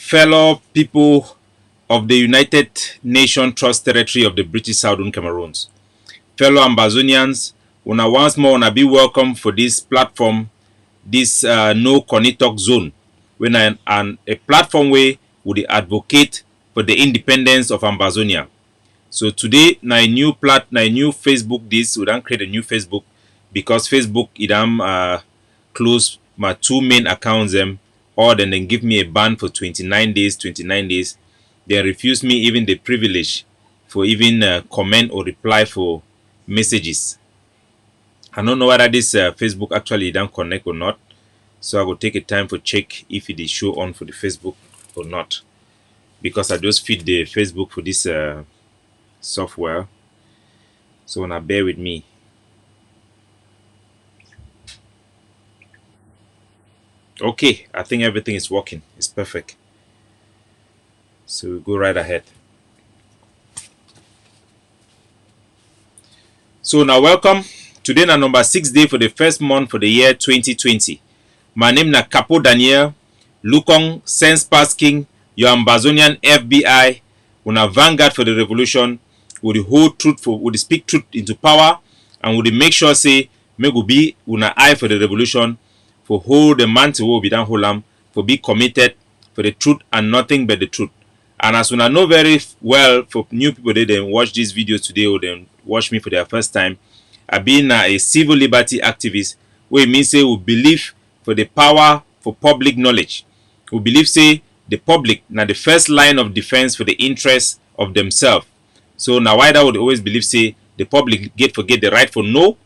fellow people of the United Nations Trust Territory of the British Southern Cameroons, fellow Ambazonians, una once more una be welcome for this platform, this no Connie Talk zone, when a platform where we advocate for the independence of Ambazonia. So today na a new Facebook this we don't create a new Facebook because Facebook it close my two main accounts them, or then they give me a ban for 29 days. They refuse me even the privilege for even comment or reply for messages. I don't know whether this Facebook actually don't connect or not, so I will take a time for check if it is show on for the Facebook or not, because I just feed the Facebook for this software. So now bear with me. Okay, I think everything is working. It's perfect. So we'll go right ahead. So now welcome. Today na number 6 day for the first month for the year 2020. My name na Capo Daniel, Lukong, Sense Pass King, your Ambazonian FBI, una vanguard for the revolution, with the whole truth for, with the speak truth into power, and with the make sure say, me go be una eye for the revolution, for hold the man to be down holam, for be committed for the truth and nothing but the truth. And as una know very well, for new people they then watch these videos today or then watch me for their first time, I've been a civil liberty activist, where it means say we believe for the power for public knowledge. We believe say the public now the first line of defense for the interests of themselves. So now why that would always believe say the public forget the right for know,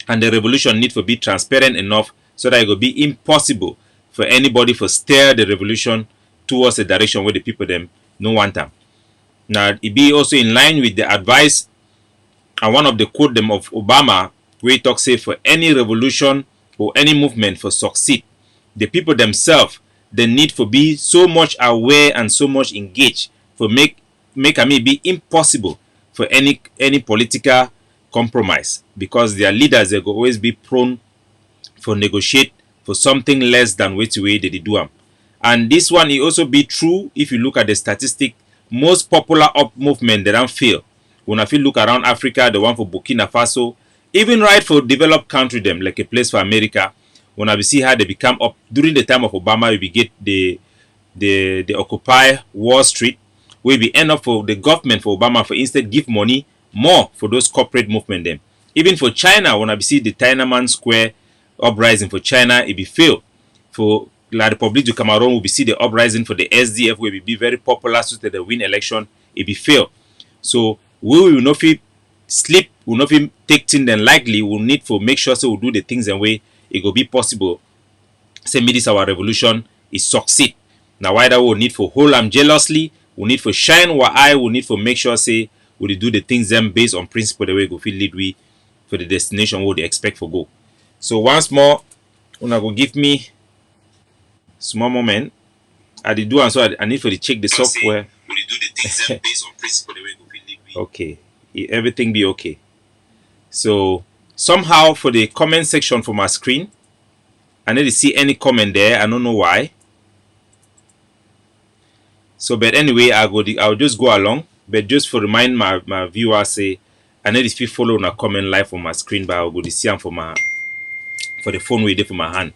and the revolution need for be transparent enough so that it will be impossible for anybody for steer the revolution towards a direction where the people them no want them. Now it be also in line with the advice and one of the quote them of Obama, where he talks say for any revolution or any movement for succeed, the people themselves they need for be so much aware and so much engaged for make it be impossible for any political compromise, because their leaders they will always be prone for negotiate for something less than what way they do them. And this one it also be true if you look at the statistic. Most popular up movement they don't fail. When if you look around Africa, the one for Burkina Faso, even right for developed country them like a place for America, when I see how they become up during the time of Obama, we get the Occupy Wall Street, where we end up for the government for Obama for instead give money more for those corporate movement them. Even for China, when I see the Tiananmen Square uprising for China, it be fail. For La Republique du Cameroon, we see the uprising for the SDF, where we be very popular so that they win election, it be fail. So we will not feel sleep, we will not feel take things then likely, we will need for make sure so we do the things in way it will be possible. Say me this our revolution is succeed. Now why that we need for hold them jealously, we need for shine our eye, we need for make sure say we do the things them based on principle the way we go feel lead we for the destination what they expect for go. So once more, una go give me small moment. I did do and so I need for the check the software. We do the things them based on principle the way we go feel lead we. Okay, everything be okay. So somehow for the comment section for my screen, I need to see any comment there. I don't know why. So but anyway, I'll just go along. But just for remind my viewers say I need to follow a comment live on my screen, but I'll go to see them for the phone with it for my hand.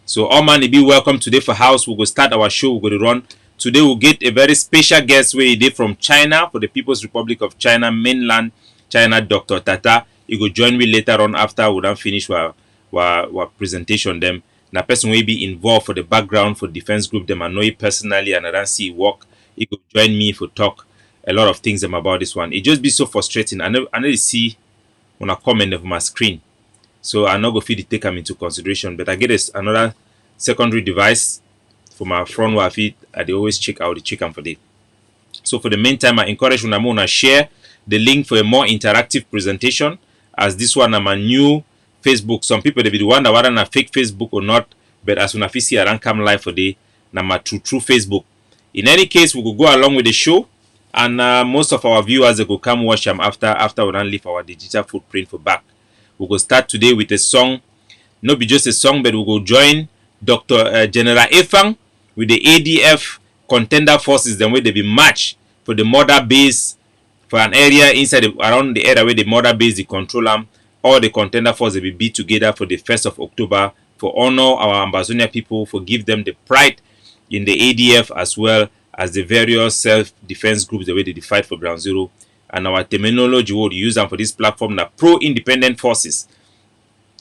So all man be welcome today for house. We'll go start our show, we're going to run. Today we'll get a very special guest where he did from China, for the People's Republic of China, mainland China, Dr. Tata. He will join me later on after we done finish our presentation them. Now person will be involved for the background for defense group them. I know it personally and I don't see work. He could join me for talk a lot of things them about this one. It just be so frustrating. I need to see when I comment of my screen. So I'm not going to take them into consideration. But I get another secondary device for my front Wi-Fi. I always check out the chicken for that. So for the meantime, I encourage you to share the link for a more interactive presentation, as this one I'm a new Facebook. Some people they be wonder whether na fake Facebook or not, but as soon as I see I don't come live for the na my true Facebook. In any case, we will go along with the show, and most of our viewers they will come watch them after we don't leave our digital footprint for back. We will start today with a song, not be just a song, but we will join Dr. General Efang with the ADF contender forces then where they be matched for the mother base for an area inside around the area where the mother base they control them. All the contender forces will be together for the 1st of October for honor our Ambazonian people, for give them the pride in the ADF as well as the various self-defense groups the way they fight for Ground Zero. And our terminology we use them for this platform now pro-independent forces.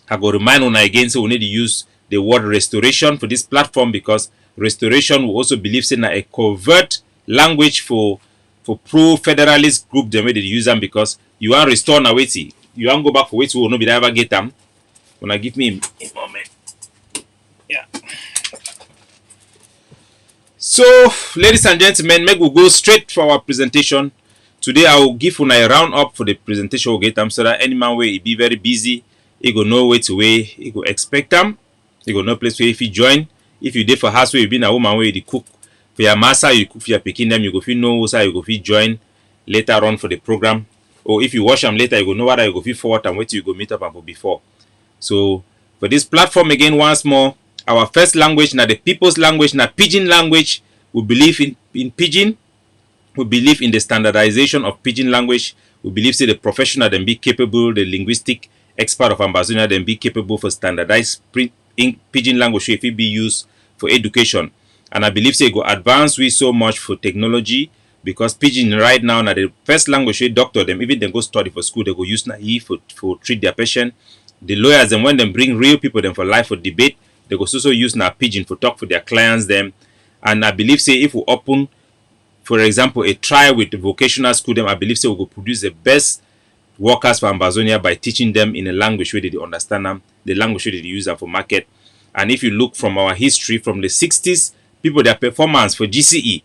I go remind on again, so we need to use the word restoration for this platform because restoration we also believe in a covert language for pro-federalist group the way they use them because you want to restore now wait you want to go back for wait we will not be ever get them. When I give me a moment. Yeah. So, ladies and gentlemen, make we go straight for our presentation. Today, I will give you a round up for the presentation. We'll get them so that any man will be very busy. He go know where to wait. He go expect them. He go know place where if he join. If you did for house where you been a woman where you cook for your master, you cook for your picking them. You go feel know so you go feel join later on for the program. Or if you watch them later, you go know what you go feel forward and wait till you go meet up and for before. So for this platform again once more, our first language now the people's language now Pidgin language. We believe in Pidgin. We believe in the standardization of Pidgin language. We believe say the professional then be capable, the linguistic expert of Ambazonia then be capable for standardized Pidgin language if it be used for education. And I believe say go advance we so much for technology because Pidgin right now now the first language we doctor them even they go study for school they go use now for treat their patient. The lawyers and when they bring real people them for life for debate, they go also use now Pidgin for talk for their clients them. And I believe say if we open, for example, a trial with the vocational school them, I believe say we will produce the best workers for Ambazonia by teaching them in a language where they understand them, the language where they use them for market. And if you look from our history from the 60s, people their performance for GCE,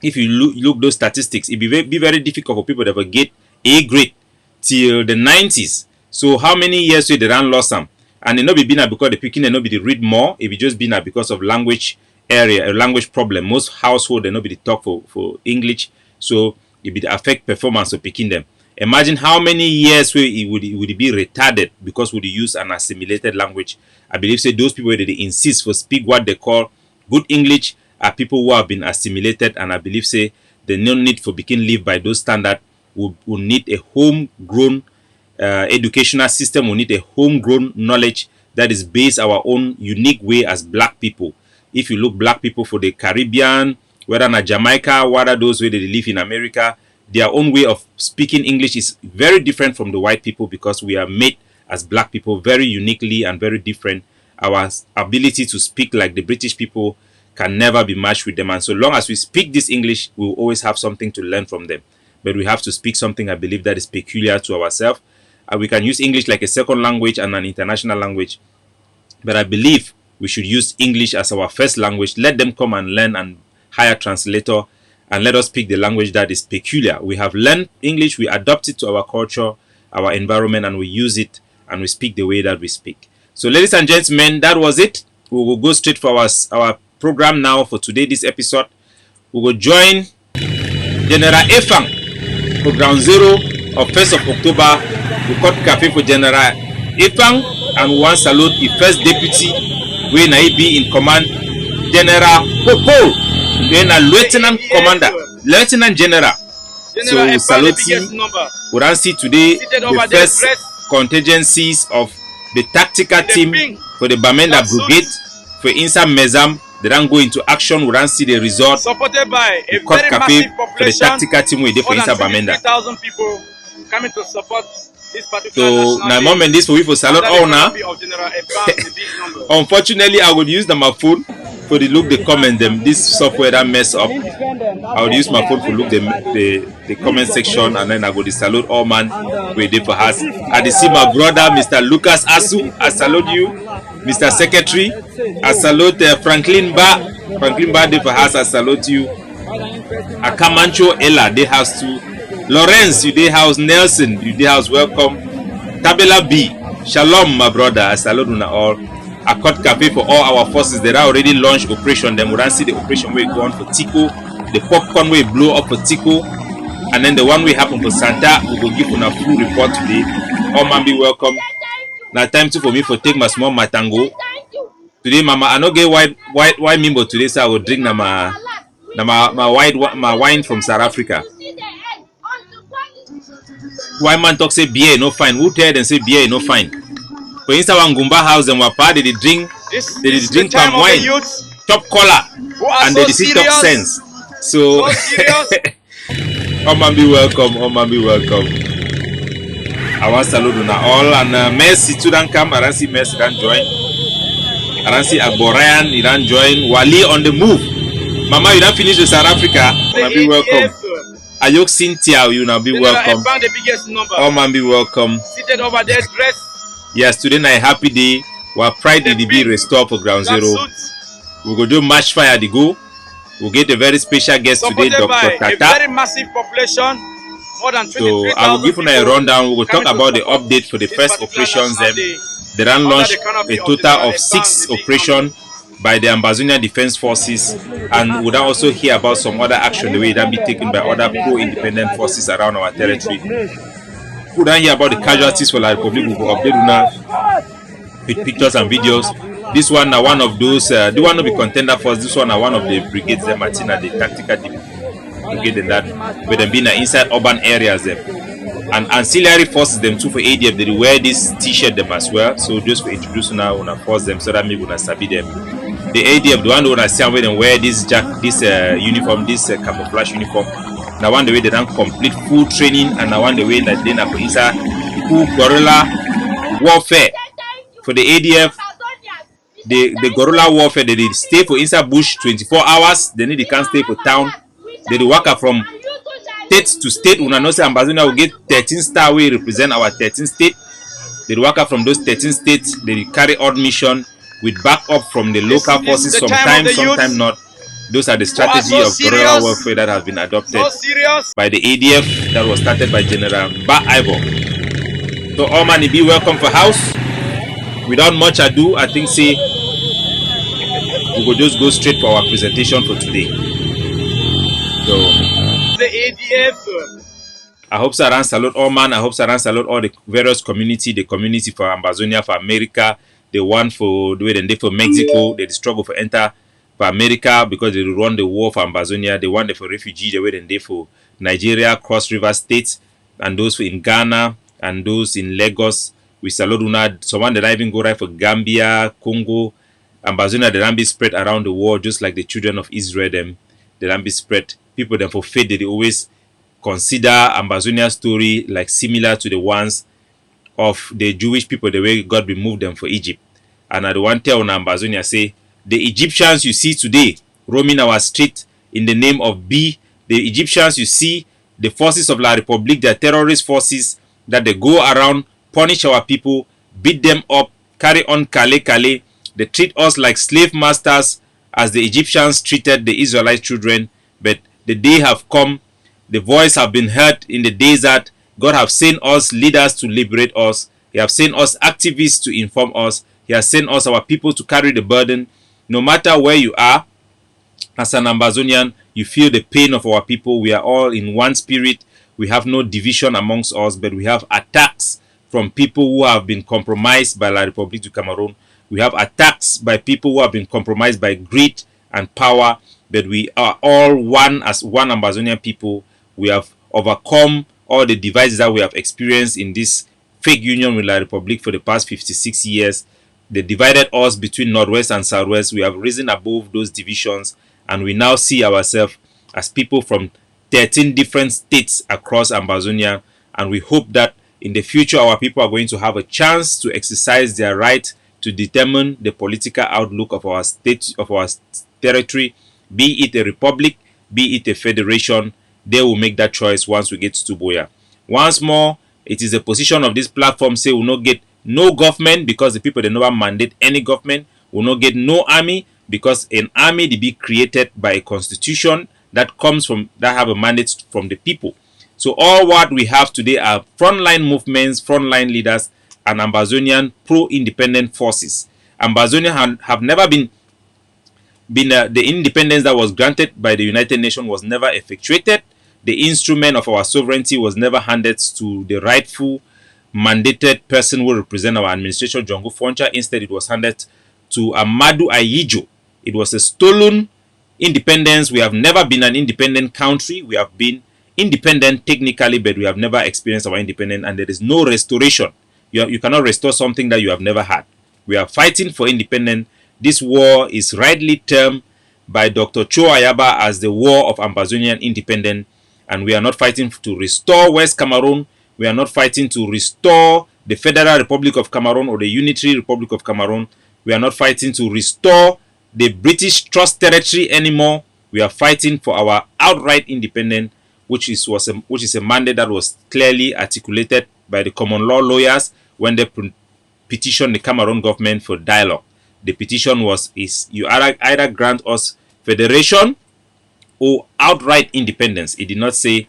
if you look those statistics, it be very difficult for people that will get A grade till the 90s. So how many years they ran lost them? And it not be been because the picking and nobody read more. It be just been because of language area, a language problem. Most household they nobody talk for English, so it be affect performance of picking them. Imagine how many years where it would be retarded because we use an assimilated language. I believe say those people that they insist for speak what they call good English are people who have been assimilated, and I believe say the no need for begin live by those standards. We need a homegrown educational system. We need a homegrown knowledge that is based our own unique way as black people. If you look black people for the Caribbean, whether in Jamaica, whether those where they live in America, their own way of speaking English is very different from the white people because we are made as black people very uniquely and very different. Our ability to speak like the British people can never be matched with them. And so long as we speak this English, we will always have something to learn from them. But we have to speak something, I believe, that is peculiar to ourselves. We can use English like a second language and an international language. But I believe we should use English as our first language. Let them come and learn and hire a translator and let us speak the language that is peculiar. We have learned English, we adopt it to our culture, our environment, and we use it and we speak the way that we speak. So ladies and gentlemen, that was it. We will go straight for our program now for today, this episode. We will join General Efang for Ground Zero of 1st of October. We cut cafe for General Efang and we want salute the first deputy when I be in command, General Popo, then a lieutenant commander, lieutenant general. So we salute you. We don't see today the first contingencies of the tactical team for the Bamenda Brigade for Insa Mezam. They don't go into action. We don't see the result. Supported by a cut very cafe massive for the tactical team we did for Insa Bamenda. 3,000 people coming to support this particular so national now day. moment this for we for salute all now. Unfortunately, I would use my phone for the look the comment them. This software that mess up. I would use my phone to look the comment section and then I go to salute all man we did for us. I see my brother Mr. Lucas Asu. I salute you, Mr. Secretary. I salute Franklin Ba. Franklin Ba did for us. I salute you. Akamancho Ella they house too. Lawrence, you day house. Nelson, you day house. Welcome. Tabela B, Shalom, my brother. I salute you all. I cut cafe for all our forces that are already launched operation. Then we don't see the operation way going for Tico, the popcorn way blow up for Tico, and then the one way happen for Santa. We will give you a full report today. All man be welcome. Now time to for me for take my small matango. Today, mama, I don't get white mimbo today, so I will drink na my Now my wine from South Africa. Why man talk say beer no fine? Who tell them say beer no fine? For instance, one Gumba house and Wapa they drink palm wine, top collar, and they see top sense. So, oh man be welcome, oh man be welcome. I want salute on all and Mercy to dan come. I don't see Mercy dan join. I don't see Agborayan, you don't join. Wali on the move. Mama, you don't finish with South Africa. Man be welcome. Ayok Cynthia, you now be welcome. Oh man be welcome. Seated over there, dressed. Yes, today night happy day. Our pride will be restored for Ground Zero. We go do match fire the go. We'll get a very special guest today, Dr. Tata. A very massive population, more than 23,000. So I will give you a rundown. We will talk about the update for the first operations. They ran launched a total of 6 operations by the Ambazonian Defense Forces, and we'll also hear about some other action the way that be taken by other pro-independent forces around our territory. We'll then hear about the casualties for La Republic. We will update now with pictures and videos. This one now one of those. The one will be contender for this one. Now one of the brigades, the Martina, the tactical brigade, and that, with them being inside urban areas there. And ancillary forces them too for ADF. They wear this T-shirt them as well. So just for introducing now, wanna force them so that maybe wanna sabi them. The ADF, the one who wanna see where they wear this uniform, this camouflage uniform. Now one the way they don't complete full training, and now one the way that they na for inside full guerrilla warfare. For the ADF, the guerrilla warfare, they stay for inside bush 24 hours. They can't stay for town. They work from state to state. Una know say Ambazonia will get 13 star we represent our 13 state. They work from those 13 states. They carry out mission with backup from the local forces. Sometimes not. Those are the strategy of guerrilla warfare that has been adopted by the ADF that was started by General Ba Ivo. So all man be welcome for house. Without much ado, I think say we will just go straight for our presentation for today. So the ADF. I hope Saran salute all man. I hope Saran salute all the various community, the community for Ambazonia, for America, the one for the way they for Mexico, they struggle for enter for America because they run the war for Ambazonia, the one for refugee, the way they for Nigeria, Cross River States, and those for in Ghana and those in Lagos. We salute una someone that even go right for Gambia, Congo, Ambazonia, they don't be spread around the world just like the children of Israel them. They don't be spread. People them for faith they always consider Ambazonia story like similar to the ones of the Jewish people, the way God removed them for Egypt. And I want to tell on Ambazonia say the Egyptians you see today roaming our street in the name of B, the Egyptians you see, the forces of La Republique, the terrorist forces that they go around, punish our people, beat them up, carry on kale. They treat us like slave masters as the Egyptians treated the Israelite children. But the day have come, the voice have been heard in the desert. God have sent us leaders to liberate us. He have sent us activists to inform us. He has sent us our people to carry the burden. No matter where you are, as an Ambazonian, you feel the pain of our people. We are all in one spirit. We have no division amongst us, but we have attacks from people who have been compromised by La Republique du Cameroon. We have attacks by people who have been compromised by greed and power, but we are all one as one Ambazonian people. We have overcome all the devices that we have experienced in this fake union with La Republique for the past 56 years. They divided us between Northwest and Southwest. We have risen above those divisions, and we now see ourselves as people from 13 different states across Ambazonia, and we hope that in the future our people are going to have a chance to exercise their right to determine the political outlook of our state, of our territory, be it a republic, be it a federation. They will make that choice once we get to Boya. Once more, it is the position of this platform say we will not get no government because the people they never mandate any government. We will not get no army because an army they be created by a constitution that comes from that have a mandate from the people. So all what we have today are frontline movements, frontline leaders, and Ambazonian pro-independent forces. Ambazonia have never been the independence that was granted by the United Nations was never effectuated. The instrument of our sovereignty was never handed to the rightful mandated person who represent our administration, Jongo Foncha. Instead, it was handed to Amadu Ayijo. It was a stolen independence, we have never been an independent country. We have been independent technically, but we have never experienced our independence, and there is no restoration. You cannot restore something that you have never had. We are fighting for independence. This war is rightly termed by Dr. Cho Ayaba as the war of Ambazonian independence, and we are not fighting to restore West Cameroon. We are not fighting to restore the Federal Republic of Cameroon or the Unitary Republic of Cameroon. We are not fighting to restore the British Trust Territory anymore. We are fighting for our outright independence, which is a mandate that was clearly articulated by the common law lawyers when they petitioned the Cameroon government for dialogue. The petition is you either grant us federation or outright independence. It did not say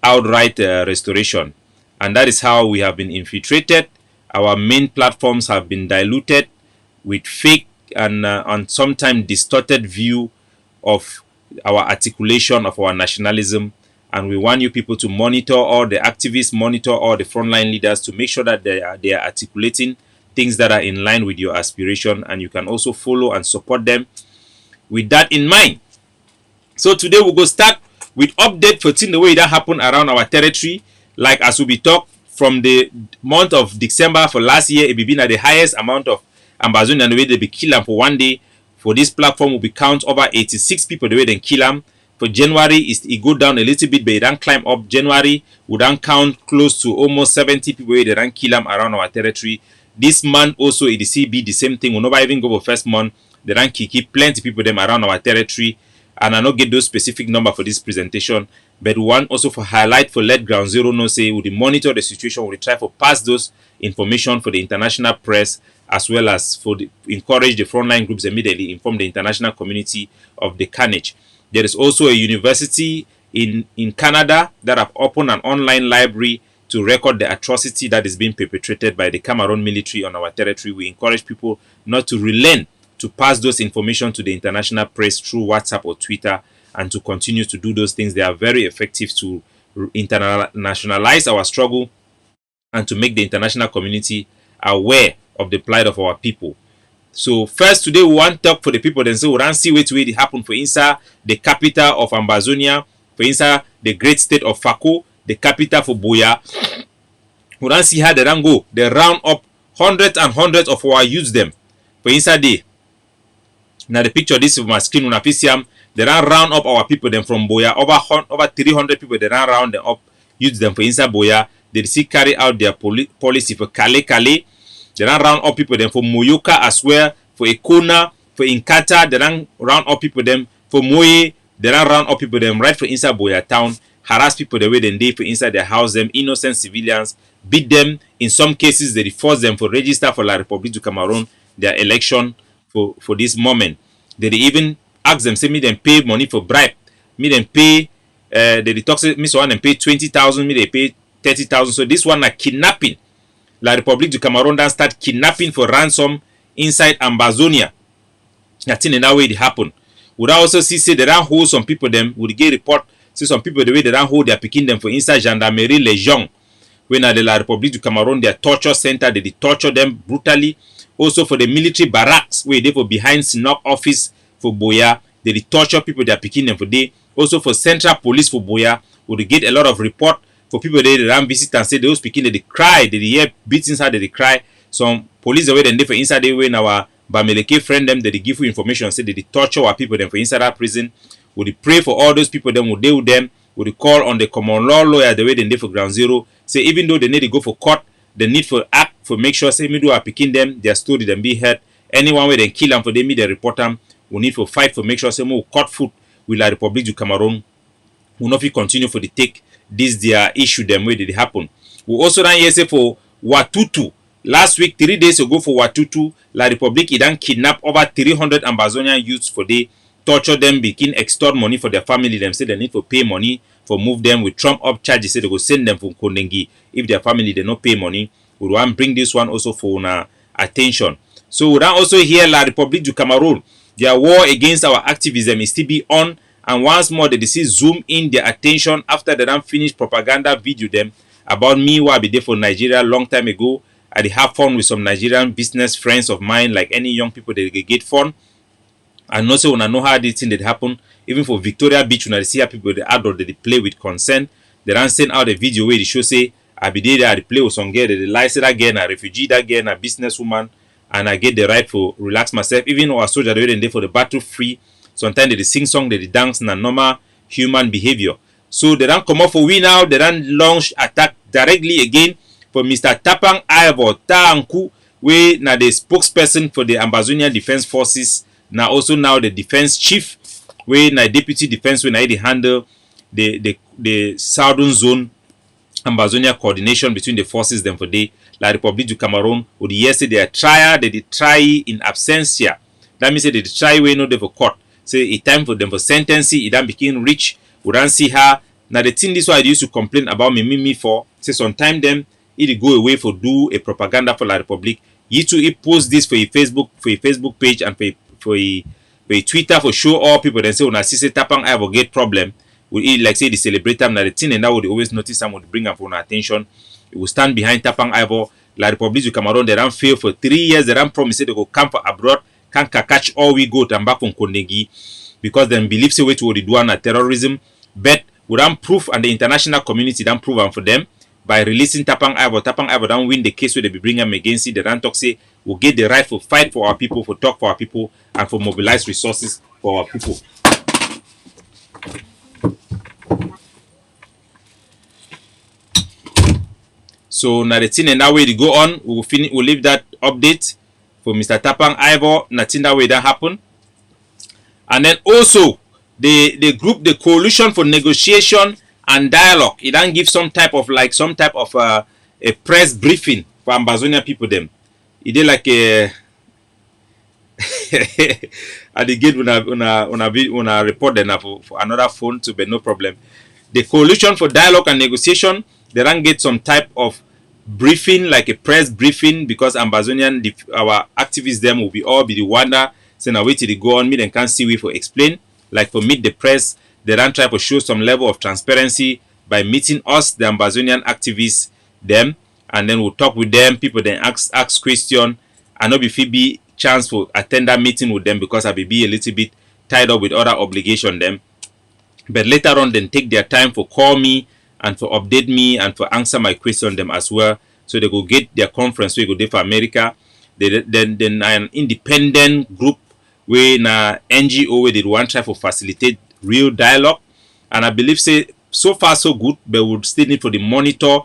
outright restoration, and that is how we have been infiltrated. Our main platforms have been diluted with fake and sometimes distorted view of our articulation of our nationalism. And we want you people to monitor all the activists, monitor all the frontline leaders to make sure that they are articulating things that are in line with your aspiration, and you can also follow and support them with that in mind. So today we'll go start with update for the way that happened around our territory. Like as we be talk from the month of December for last year, it be been at the highest amount of Ambazonian the way they be kill them for one day. For this platform will be count over 86 people the way they kill them. For January, it go down a little bit, but it don't climb up. January we don't count close to almost 70 people where they don't kill them around our territory. This month also it be the same thing. We'll never even go for first month. They don't keep plenty people them around our territory. And I not get those specific number for this presentation, but we want also for highlight for let ground zero know say we monitor the situation, we try for pass those information for the international press, as well as for encourage the frontline groups immediately inform the international community of the carnage. There is also a university in Canada that have opened an online library to record the atrocity that is being perpetrated by the Cameroon military on our territory. We encourage people not to relent, to pass those information to the international press through WhatsApp or Twitter, and to continue to do those things. They are very effective to internationalize our struggle and to make the international community aware of the plight of our people. So first today we want to talk for the people, then so we want to see what it happened for inside the capital of Ambazonia, for inside the great state of Fako, the capital for Boya. We want to see how they don't go. They round up hundreds and hundreds of our youths them for inside there. Now the picture this is my screen on Apicium. They don't round up our people them from Boya. Over 300 people they don't round them up, use them for inside Boya. They see carry out their policy for Kale. They don't round up people them for Moyoka as well, for Ekona, for Inkata. They don't round up people them for Moye. They don't round up people them right for inside Boya town. Harass people the way they for inside their house them, innocent civilians, beat them. In some cases they force them for register for La République du Cameroon, their election for this moment. They even ask them, say me them pay money for bribe. Me them pay they talk say me so one them pay 20,000, me they pay 30,000. So this one are kidnapping. La République du Cameroon then start kidnapping for ransom inside Ambazonia. That's in that way it happen. Would also see say they don't hold some people them, would get report see some people the way they don't hold their picking them for inside Gendarmerie Legion. When at the La République du Cameroon, their torture center, they torture them brutally. Also for the military barracks where they for behind SNOC office for Boya, they torture people they are picking them for day. Also for Central Police for Boya, would get a lot of report for people they run visit and say those picking they cry, they hear beats inside, they cry. Some police away then they for inside they when our Bameleke friend them they give you information, say they torture our people them for inside that prison. Would pray for all those people them, would deal with them, would call on the common law lawyer the way they for ground zero. Say even though they need to go for court, the need for act for make sure say me do are picking them, their story them be heard. Anyone where they kill them for them, me they report them. We need for fight for make sure say more court foot with La République du Cameroon. We not continue for the take this their issue them where did it happen. We also done here say for Watutu. Last week, 3 days ago for Watutu, La République it done kidnap over 300 Ambazonian youths for they torture them, begin extort money for their family. Them say they need to pay money for move them with Trump up charges. Say they go send them from Kondengi if their family they not pay money. We want bring this one also for attention. So we don't also hear La République du Cameroon. Their war against our activism is still be on, and once more they see zoom in their attention after they don't finish propaganda video them about me who I be there for Nigeria long time ago. I have fun with some Nigerian business friends of mine, like any young people they get fun. And also when I know how this thing that happen, even for Victoria Beach, when I see how people the adult they play with consent, they don't send out a video where they show say I be there, I play with some girl, they license again, a refugee again, a businesswoman, and I get the right for relax myself. Even our soldier they there for the battle free. Sometimes they sing song, they dance, and normal human behavior. So they don't come up for we now, they don't launch attack directly again for Mr. Tapang Ivor Tanku, we now the spokesperson for the Ambazonian Defense Forces, now also now the defense chief, we now deputy defense when I handle the southern zone Ambazonia coordination between the forces them for the La République du Cameroon or the yesterday they are trial they try in absentia. That means they try we know they for court. Say a time for them for sentencing, it then became rich, we don't see her. Now the thing this why I used to complain about me for say sometime them it go away for do a propaganda for La République. You too it post this for a Facebook page and for a Twitter for show all people then say when I see say Tapang I will get problem. We like say the celebrate time that the thing and that would always notice someone would bring up for attention. It will stand behind Tapang Ivor. La République du Cameroon, they don't fail for 3 years. They don't promise they go come for abroad. Can't catch all we go to back from Kondegi because then believe say what would do on terrorism. But we don't prove and the international community don't prove them for them by releasing Tapang Ivor. Tapang Ivor don't win the case where they be bring them against it. They don't talk say we'll get the right for fight for our people, for talk for our people, and for mobilize resources for our people. So now the thing and that way to go on, we'll leave that update for Mr. Tapang Ivor. Nothing that way that happen. And then also the group, the coalition for negotiation and dialogue, it don't give some type of a press briefing for Ambazonian people them. It did like a at the gate when I report them for another phone to be no problem. The coalition for dialogue and negotiation, they don't get some type of briefing like a press briefing because Ambazonian our activists them will be the wonder saying now wait till they go on meet and can't see we for explain like for meet the press they don't try to show some level of transparency by meeting us the Ambazonian activists them and then we'll talk with them people then ask question and not be chance for attend that meeting with them because I be a little bit tied up with other obligation them but later on then take their time for call me and for update me and for answer my question them as well. So they go get their conference we go there for America. Then an independent group where na NGO where they want try for facilitate real dialogue. And I believe say so far so good, but would still need for the monitor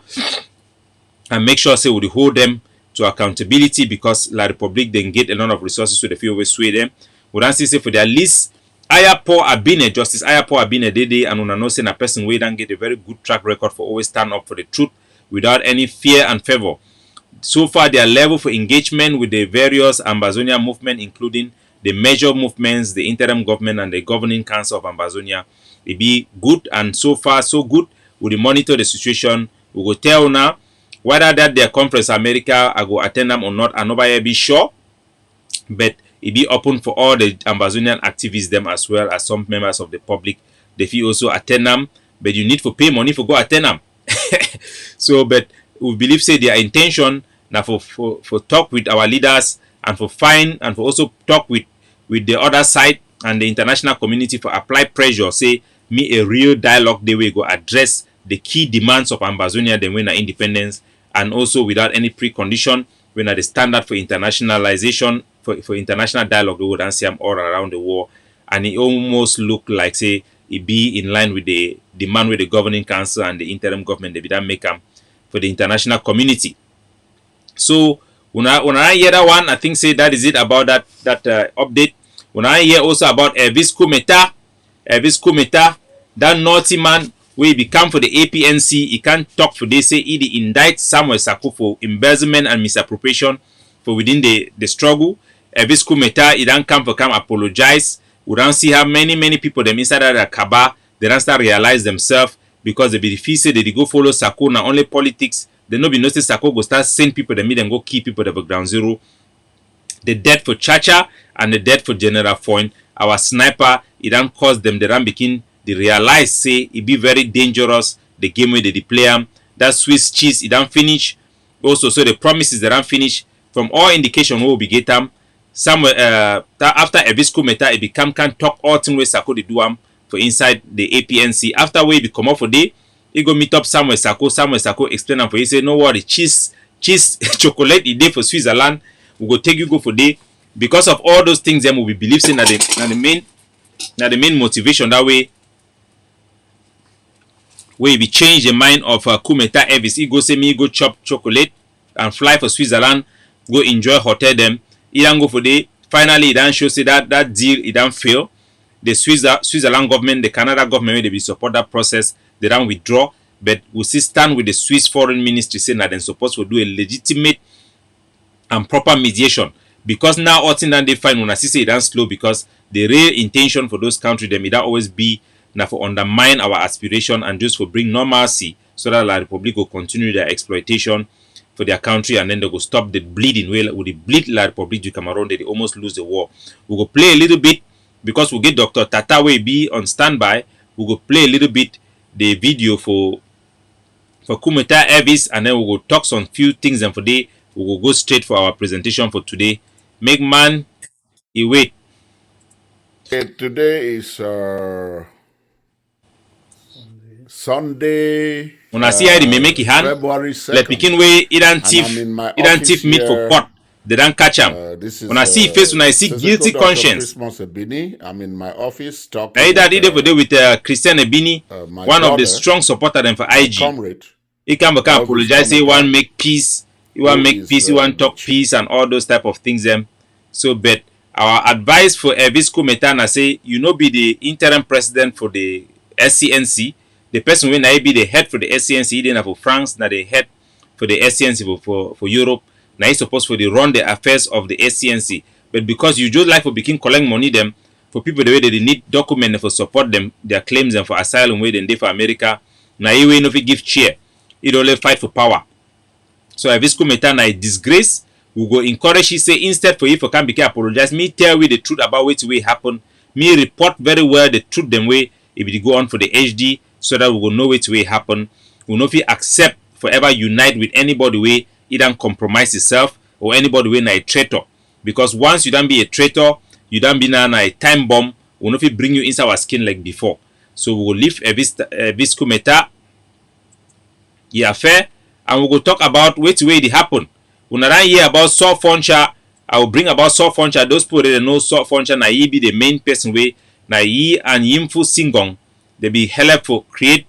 and make sure say would hold them to accountability because La République then get a lot of resources so the few always sway them. Would I say for their list Ayapo Abine, Justice Ayapo Abine Dede, and una know saying a person we don't get a very good track record for always stand up for the truth without any fear and favor. So far, their level for engagement with the various Ambazonian movement, including the major movements, the interim government, and the governing council of Ambazonia, it be good and so far so good. We monitor the situation. We will tell now whether that their conference America I go attend them or not. And nobody be sure, but it be open for all the Ambazonian activists them as well as some members of the public. They feel also attend them, but you need to pay money for go attend them. So, but we believe say their intention now for talk with our leaders and for find and for also talk with the other side and the international community for apply pressure. Say me a real dialogue they will go address the key demands of Ambazonia then when independence and also without any precondition when the standard for internationalization. For international dialogue, we would see them all around the world, and it almost look like say it be in line with the demand with the governing council and the interim government they don't make them for the international community. So when I hear that one, I think say that is it about that update. When I hear also about Elvis Kumeta, that naughty man where he become for the APNC, he can't talk for they say he indict Samuel Sako for embezzlement and misappropriation for within the struggle. Elvis Kumeta, he don't come apologize. We don't see how many people them inside that Kaba, they don't start realize themselves because they be feel say they go follow Sako now only politics. They no be notice Sako go start send people them meet and go keep people that ground zero. The death for Chacha and the death for General Foyne, our sniper, it don't cause them they don't begin they realize say it be very dangerous the game where they play them. That Swiss cheese it don't finish. Also so the promises they don't finish. From all indication we will be get them. somewhere after Evis coup meta it become can talk all things wey Sako dey do am for inside the APNC. After wey be come up for day, he go meet up Samuel Sako explain am for you say no worry, cheese chocolate e dey for Switzerland, we go take you go for day. Because of all those things them we believe say na the main motivation that way wey be change the mind of coup meta Evis. He go say me go chop chocolate and fly for Switzerland, go enjoy hotel them. He don't go for day. Finally, it don't show say that deal it don't fail. The Switzerland government, the Canada government, they will support that process. They don't withdraw, but we still stand with the Swiss foreign ministry saying that they're supposed to do a legitimate and proper mediation. Because now all things that they find when I see say it don't slow, because the real intention for those countries them it don't always be now for undermine our aspiration and just for bring normalcy so that La Republic will continue their exploitation for their country, and then they go stop the bleeding. Well, with the bleed La Republic du Cameroon, they almost lose the war. We go play a little bit because we get Dr. Tata will be on standby. We go play a little bit the video for coup meta Evis, and then we go talk some few things, and for day we will go straight for our presentation for today. Make man, he wait. Today is Sunday. Una see how they may make it hand. February 2nd. Let pikin way he don't thief meat for pot. They don't catch him. When I see face, when I see guilty conscience. I'm in my office talking. I that either for day with Christian Ebini, one of the strong supporter them for IG. He can apologize, say he want make peace, he want make peace, he want talk peace and all those type of things them. So, but our advice for Evis coup meta na say you know be the interim president for the SCNC. The person when I be the head for the SCNC, then for France, now the head for the SCNC for Europe. Now he's supposed to run the affairs of the SCNC. But because you just like for begin collecting money them for people the way they need document for support them their claims and for asylum way then they for America. Now he will not give cheer. He only fight for power. So if this coup meta na a disgrace, we go encourage you say instead for you for can become apologize. Me tell you the truth about what way happen. Me report very well the truth them way if it go on for the HD so that we will know which way happen. We will not accept forever unite with anybody way either compromise itself or anybody way na a traitor. Because once you don't be a traitor, you don't be na a time bomb, we will not bring you inside our skin like before. So we will leave this coup meta yeah fair, and we will talk about which way it happen. When I hear about Foncha, I will bring about Foncha. Those people that know Foncha na he be the main person way na he and Yimfu Singong. They be helpful create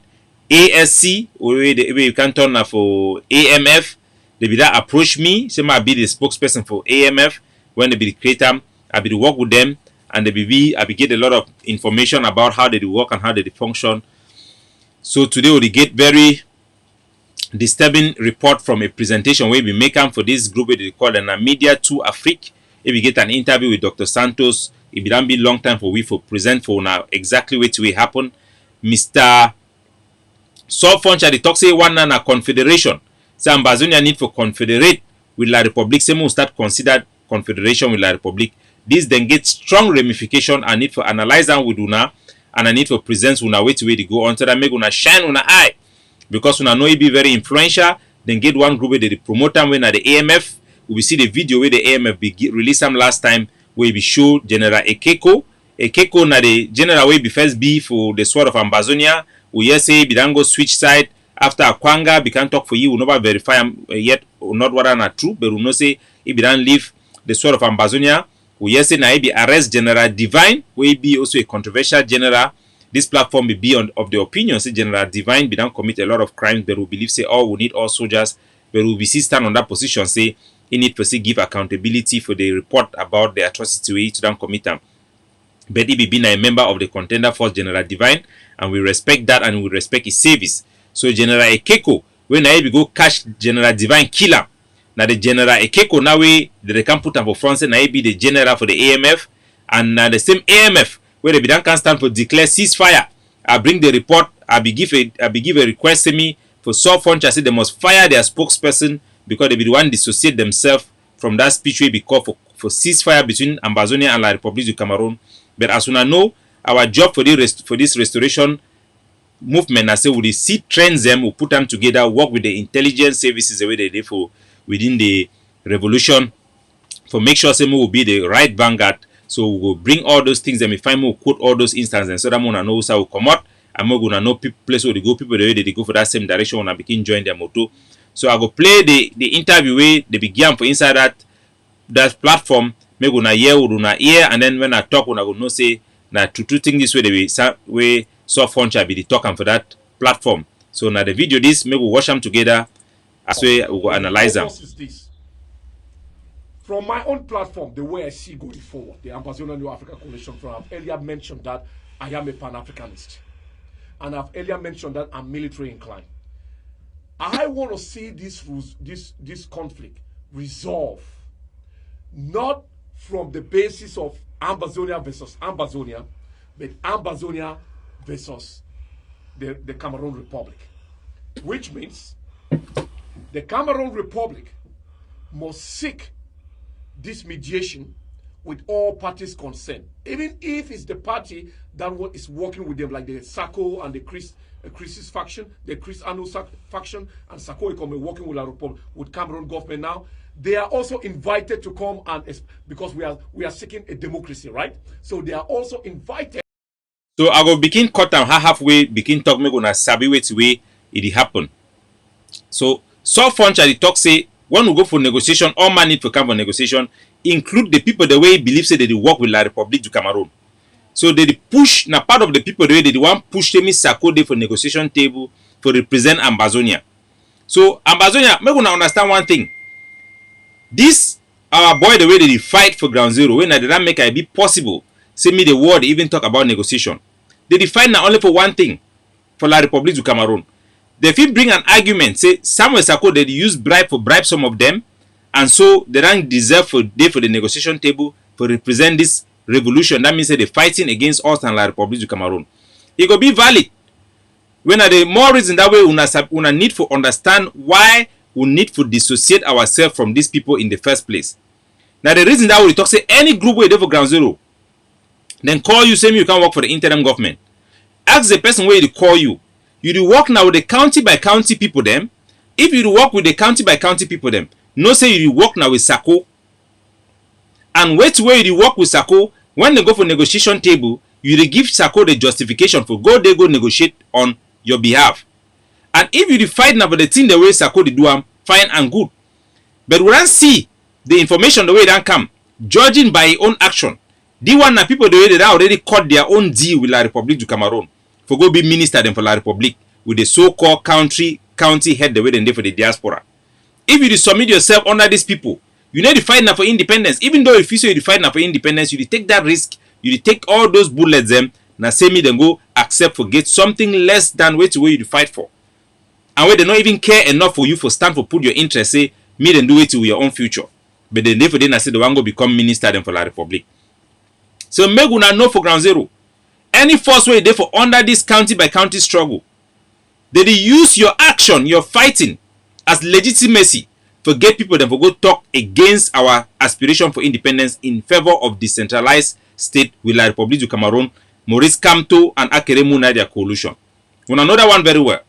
ASC way you can turn for AMF. They be that approach me, say I be the spokesperson for AMF. When they be the creator, I be the work with them, and I be get a lot of information about how they work and how they function. So today we get very disturbing report from a presentation where we make them for this group they call the Media 2 Afrique. If we get an interview with Dr. Santos, it be done be long time for we for present for now exactly what will happen. Mr. Foncha the talk say one na confederation. Say Ambazonian need for confederate with La Republic. Say we start consider confederation with La Republic. This then get strong ramification and need for analyze them with una and I need for present una way to way to go on so that make una shine una eye. Because una know it be very influential, then get one group where they promote them when at the AMF. We see the video where the AMF be released them last time where we show General Ekeko. Ekeko na the general way be first be for the sword of Ambazonia. We hear say we don't go switch side after Akwanga, we can talk for you, we never verify yet or not what are not true, but we know say if we don't leave the sword of Ambazonia, we hear say na he be arrest General Divine, where be also a controversial general. This platform will be of the opinion say General Divine be don't commit a lot of crimes, but we believe say we need all soldiers, but we still stand on that position say he need to say give accountability for the report about the atrocity we to don't commit them. But he be being a member of the contender force General Divine, and we respect that and we respect his service. So General Ekeko, when I be go catch General Divine killer, now the General Ekeko now we they can put him for France, now he be the general for the AMF, and now the same AMF where they be done can stand for declare ceasefire. I bring the report. I be give a request to me for Foncha say they must fire their spokesperson because they be the one dissociate themselves from that speech we be called for ceasefire between Ambazonia and La Republic du Cameroon. But as soon as know our job for this restoration movement, I say we see trends them, we put them together, work with the intelligence services the way they do for within the revolution for make sure say we will be the right vanguard. So we will bring all those things and we find we will quote all those instances and so that we know how we come out and we gonna know people place where they go, people the way they go for that same direction when I begin join their motto. So I go play the interview way they began for inside that platform. Me gonna hear and then when I talk when I go know say na two things this way they way so Foncha be the talking for that platform. So now the video this maybe we watch them together as we go analyze them. From my own platform, the way I see going forward, the Ambazonian New African Coalition, I've earlier mentioned that I am a Pan-Africanist. And I've earlier mentioned that I'm military inclined. I want to see this conflict resolved, not from the basis of Ambazonia versus Ambazonia, but Ambazonia versus the Cameroon Republic. Which means the Cameroon Republic must seek this mediation with all parties concerned, even if it's the party that is working with them, like the Sako and the Chris's faction, the Chris Anu faction, and Sako Ikome working with Cameroon government now. They are also invited to come and because we are seeking a democracy, right? So they are also invited. So I go begin cut down halfway, begin talk me gonna sabi way it happen. So Foncha the talk say when we go for negotiation, all man need to come for negotiation, include the people the way believe say they work with La République du Cameroon. So they push now part of the people the way they want push them Sako for negotiation table to represent Ambazonia. So Ambazonia, me gonna understand one thing. This our boy the way they fight for ground zero when they don't make it be possible. Say me the word even talk about negotiation. They fight now only for one thing, for La République du Cameroon. They fit bring an argument, say Samuel Sako they use bribe some of them, and so they don't deserve for the negotiation table to represent this revolution. That means that they're fighting against us and La République du Cameroon. It could be valid. When are the more reason that way una need to understand why we need to dissociate ourselves from these people in the first place. Now the reason that we talk say any group where they for ground zero, then call you say you can work for the interim government. Ask the person where they call you. You do work now with the county by county people them. If you do work with the county by county people them, no say you do work now with Sako. And wait where you do work with Sako, when they go for negotiation table, you do give Sako the justification for they go negotiate on your behalf. And if you do fight now for the thing the way Sako they do them, fine and good. But we don't see the information the way they come, judging by your own action. The one na people the way they already cut their own deal with La République du Cameroon for go be minister them for La République with the so-called county head the way they do for the diaspora. If you submit yourself under these people, you need to fight now for independence. Even though if you say you fight now for independence, you take that risk, you take all those bullets them, now say me then go accept for get something less than what you fight for. And where they not even care enough for you for stand for put your interest, say me then do it to your own future. But then therefore then I say the one go become minister then for La République. So make una know for ground zero. Any force way there for under this county by county struggle, they use your action, your fighting as legitimacy for get people that will go talk against our aspiration for independence in favor of decentralized state with La République du Cameroon, Maurice Kamto and Akeremu na their coalition. One another one very well.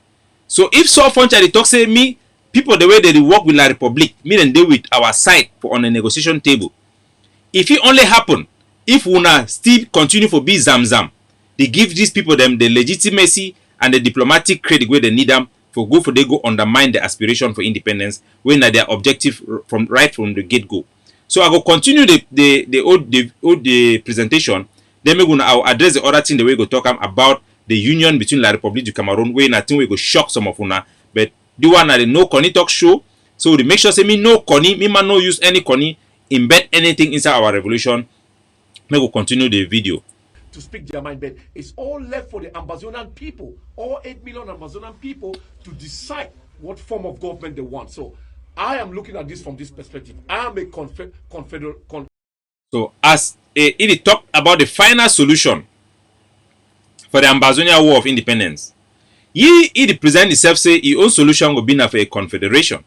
So if so Foncha they talk say me, people the way they work with La République, me then they with our side for on a negotiation table. If it only happen, if una still continue for be zamzam, they give these people them the legitimacy and the diplomatic credit where they need them for they go undermine the aspiration for independence when their objective from the get-go. So I go continue the presentation. Then I'll address the other thing the way we go talk about the union between La République du Cameroon where I think we go shock some of una. But the one at the no Connie talk show. So we make sure say me no Connie, me man no use any Connie, embed anything inside our revolution. We will continue the video. To speak their mind, but it's all left for the Ambazonian people, all 8 million Ambazonian people, to decide what form of government they want. So I am looking at this from this perspective. I am a confederal. So as it talked about the final solution for the Ambazonian War of Independence, it present itself say his own solution will be now for a confederation.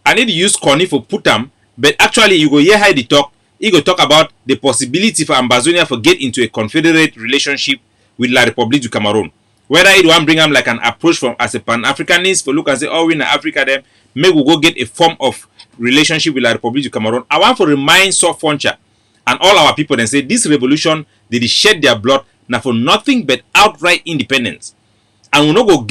And it use Connie for put them, but actually you go hear how they talk. He go talk about the possibility for Ambazonia for get into a confederate relationship with La République du Cameroon. Whether it want bring them like an approach from as a pan-Africanist for look and say, oh, we in Africa then, maybe we go get a form of relationship with the Republic of Cameroon. I want to remind Foncha and all our people and say this revolution, they shed their blood now for nothing but outright independence. And we no go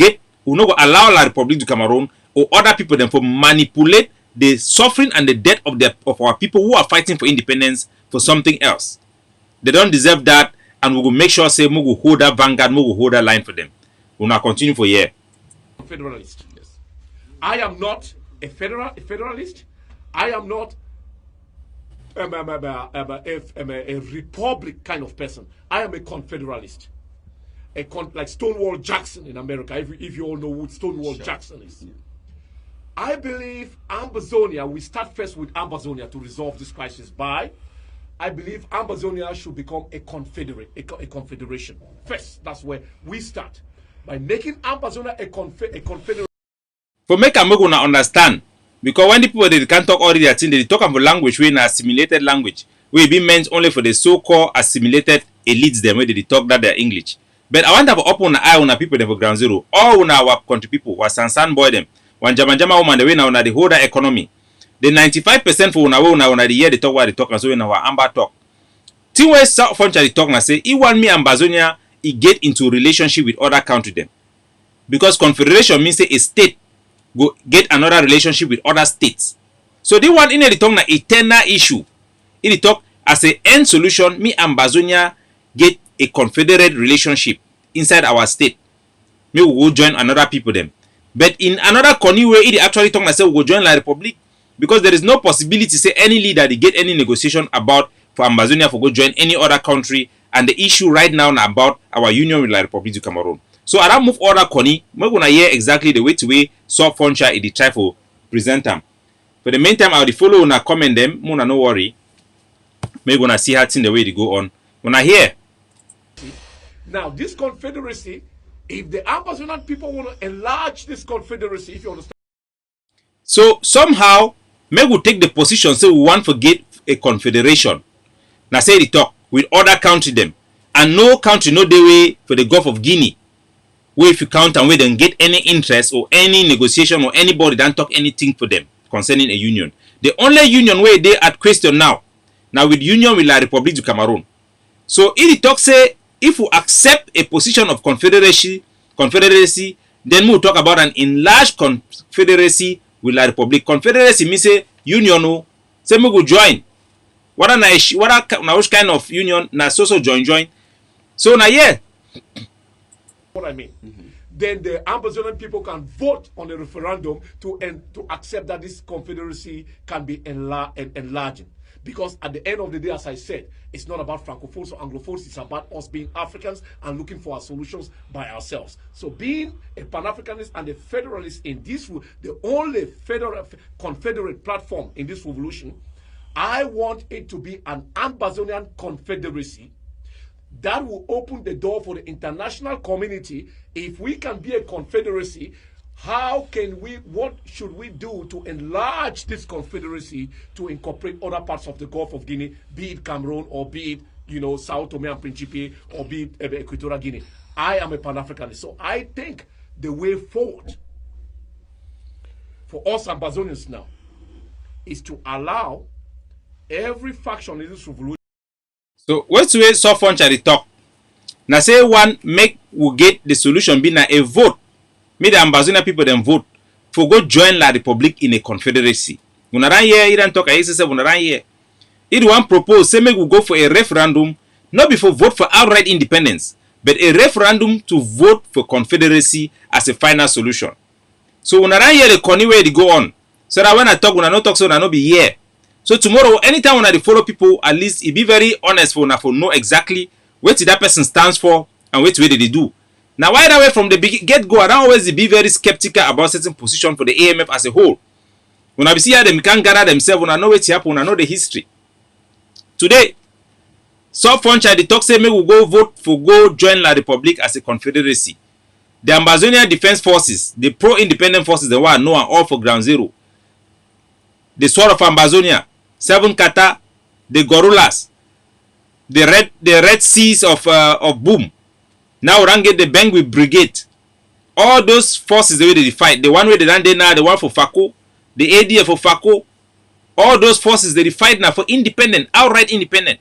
allow the Republic of Cameroon or other people then for manipulate the suffering and the death of our people who are fighting for independence for something else. They don't deserve that, and we will make sure say we will hold that vanguard, we will hold that line for them. We will not continue for a year. Federalist. Yes. I am not a federalist. I am not a republic kind of person. I am a confederalist. Like Stonewall Jackson in America, if you all know who Stonewall Jackson is. Yeah. I believe Ambazonia, we start first with Ambazonia to resolve this crisis by, I believe Ambazonia should become a confederation. First, that's where we start. By making Ambazonia a confederation. For make Amogo na understand, because when the people they can't talk all their thing, they talk about language wey na assimilated language, wey be meant only for the so-called assimilated elites them where they talk that their English. But I want to have open eye on people them for ground zero. All on our country people, was Sansan boy them, one Jama woman the way now the whole economy. The 95% for una the year they talk what they talk and so in our Amber talk. Thing where South Foncha they talk and say, he want me Ambazonia, he get into relationship with other country them. Because confederation means say a state go get another relationship with other states. So they want in the talk na eternal issue. In the talk as a end solution, me Ambazonia get a confederate relationship inside our state. Me we will join another people them. But in another corner way, it actually talk and say we will join La Republic. Because there is no possibility say any leader they get any negotiation about for Ambazonia for go join any other country, and the issue right now na about our union with La Republic of Cameroon. So I don't move other corny, we're gonna hear exactly the way South Foncha is the try for present them. For the meantime, I'll follow and comment them, Mona no worry. We're gonna see how things the way they go on. When I hear. Now this confederacy, if the Ambazonian people want to enlarge this confederacy, if you understand. So somehow, may we take the position say we want to get a confederation. Now say the talk with other country them, and no country no the way for the Gulf of Guinea. Where if you count and we don't get any interest or any negotiation or anybody don't talk anything for them concerning a union. The only union where they at question now with union with La Republic of Cameroon. So if the talk say if we accept a position of confederacy, then we'll talk about an enlarged confederacy with La Republic. Confederacy means say union say we go join. What which kind of union na so join. So now yeah. What I mean. Then the Ambazonian people can vote on a referendum to accept that this confederacy can be enlarging. Because at the end of the day, as I said, it's not about Francophones or Anglophones, it's about us being Africans and looking for our solutions by ourselves. So being a Pan-Africanist and a Federalist in this, the only confederate platform in this revolution, I want it to be an Ambazonian confederacy that will open the door for the international community. If we can be a confederacy, what should we do to enlarge this confederacy to incorporate other parts of the Gulf of Guinea, be it Cameroon or be it, Sao Tome and Principe or be it Equatorial Guinea? I am a Pan-Africanist, so I think the way forward for us Ambazonians now is to allow every faction in this revolution. So what's the way South Foncha they talk? Now say one make we get the solution be na a vote. Me the Ambazonian people then vote for go join La Republic in a confederacy. Una ran here, you don't talk I say una ran here. It one propose say make we go for a referendum, not before vote for outright independence, but a referendum to vote for confederacy as a final solution. So una ran here the corny way they go on. So that when I talk, una no talk, so una no be here. So tomorrow, anytime when I follow people, at least it be very honest for una for know exactly what that person stands for and what way they do. Now, why that way from the get-go, I don't always be very skeptical about certain position for the AMF as a whole. When I see how them can gather themselves, when I know what's happened, when I know the history. Today, South Foncha, the talk say, me will go vote for go join La Republic as a confederacy. The Ambazonian Defense Forces, the pro-independent forces, the one know are all for ground zero. The Sword of Ambazonia, 7 Kata, the Gorillas, the Red Seas of Boom, Now we get the Bengui Brigade. All those forces the way they fight, the one way they done there now, the one for Fako, the ADF for Fako, all those forces they fight now for independent, outright independent.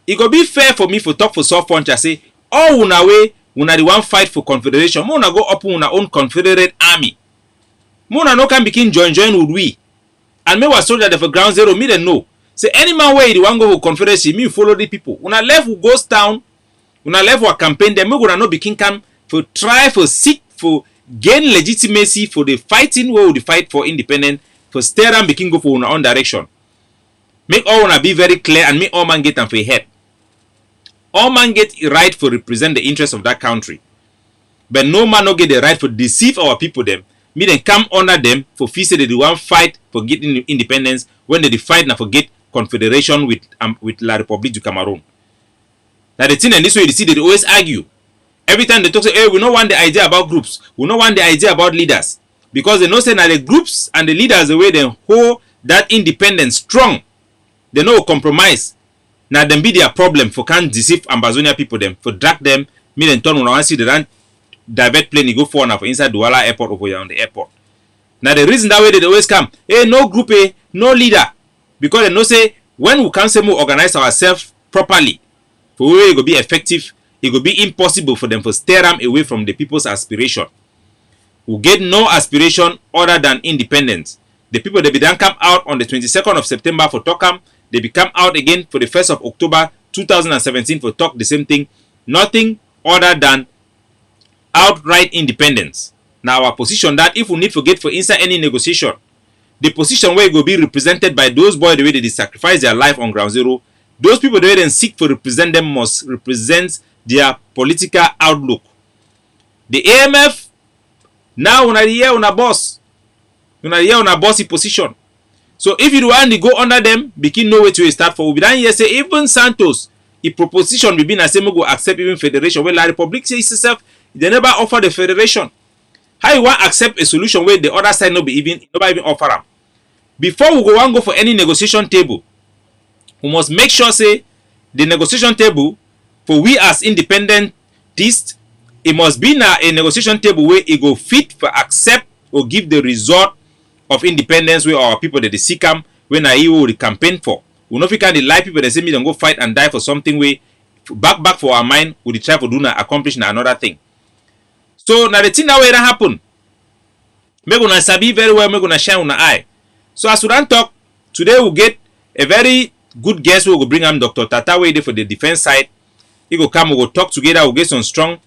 It go be fair for me for talk for soft punch. I say, all una way, una the one fight for confederation. Una go up una own confederate army. Una no can begin join with we. And me was soldier there for ground zero, me then know. Say any man way the one go for confederation, me follow the people. Una left who goes down, una left for campaign, then me gonna no begin come for try for seek for gain legitimacy for the fighting where we fight for independence, for steer and begin go for una own direction. Make all una be very clear and make all man get them for help. All man get the right for represent the interest of that country. But no man no get the right for deceive our people them. Me then come under them for feel say they do one fight for getting independence when they fight now for get confederation with La République du Cameroon. Now the thing and this way you see they always argue. Every time they talk say, hey, we don't want the idea about groups. We don't want the idea about leaders. Because they know say now the groups and the leaders the way they hold that independence strong. They no compromise. Now them be their problem for can't deceive Ambazonian people them for drag them. Me then turn when I see the run divert plane you go for now for inside Douala airport over here on the airport. Now the reason that way they always come, hey, no group A, no leader. Because they know say when we can't say we organize ourselves properly, for where it will be effective, it will be impossible for them to steer them away from the people's aspiration. We get no aspiration other than independence. The people they be then come out on the 22nd of September for Tokam. They become out again for the 1st of October 2017 for talk the same thing. Nothing other than outright independence. Now our position that if we need to get for inside any negotiation, the position where it will be represented by those boys the way they sacrifice their life on ground zero, those people the way they seek to represent them must represent their political outlook. The AMF now una here una boss. Una here una bossy position. So if you want to go under them, begin know where to start for. We done here say even Santos, if proposition will be na say go accept even federation. Well, La Republic says itself, they never offer the federation. How you want accept a solution where the other side nobody even offer them? Before we go for any negotiation table, we must make sure say the negotiation table for we as independentists, it must be na a negotiation table where it go fit for accept or give the result of independence where our people that they seek them when I will campaign for. We know if we can lie people they say me don't go fight and die for something we back for our mind we try to do na accomplish na another thing. So now the thing that way that happen, me gonna sabi very well, me gonna shine on the eye. So as we don't talk today, we get a very good guest. We will bring him Dr. Tata way for the defense side. He go come, we go talk together. We get some strong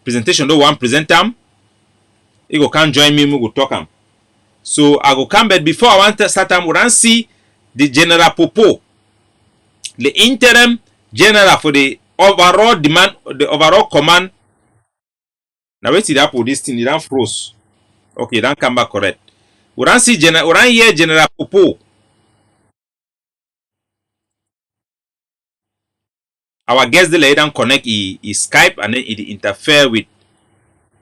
presentation. Though one present him, he go come join me. We go talk him. So I go come, but before I want to start him, we want see the General Popo, the interim general for the overall demand, the overall command. Now wait till that for this thing, it don't froze. Okay, don't come back correct. We want see General, we want hear General Popo. Our guest the lady don't connect his Skype and then it interfere with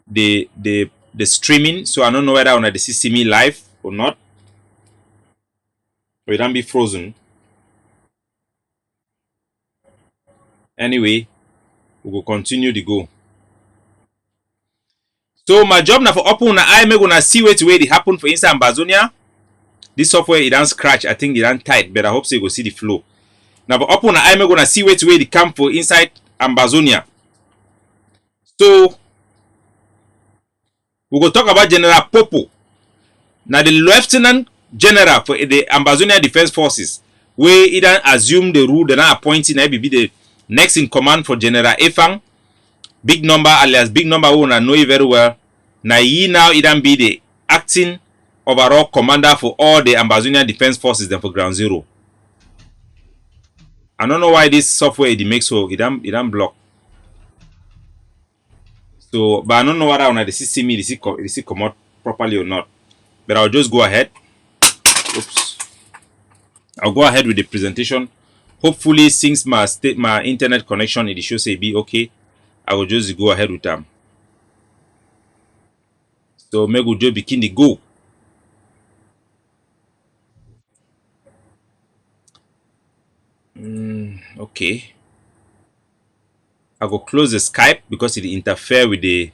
the streaming. So I don't know whether on the see me live or not. Or it don't be frozen. Anyway, we will continue the go. So my job now for open na eye me gonna see where it happen for inside Ambazonia. This software it don't scratch. I think it don't tight, but I hope so you go see the flow. Now for open na eye me gonna see where it come for inside Ambazonia. So we go talk about General Popo. Now the Lieutenant General for the Ambazonian Defense Forces, where he then assume the rule, then appointing be the next in command for General Efang. Big number alias big number who know you very well. Now he now he then be the acting overall commander for all the Ambazonian Defense Forces then for ground zero. I don't know why this software it makes so it don't block. So but I don't know whether on the see me the see come out properly or not. But I'll just go ahead. Oops. I'll go ahead with the presentation. Hopefully, since my internet connection it should say be okay, I will just go ahead with them. So maybe we'll just begin the go. Okay. I go close the Skype because it interfere with the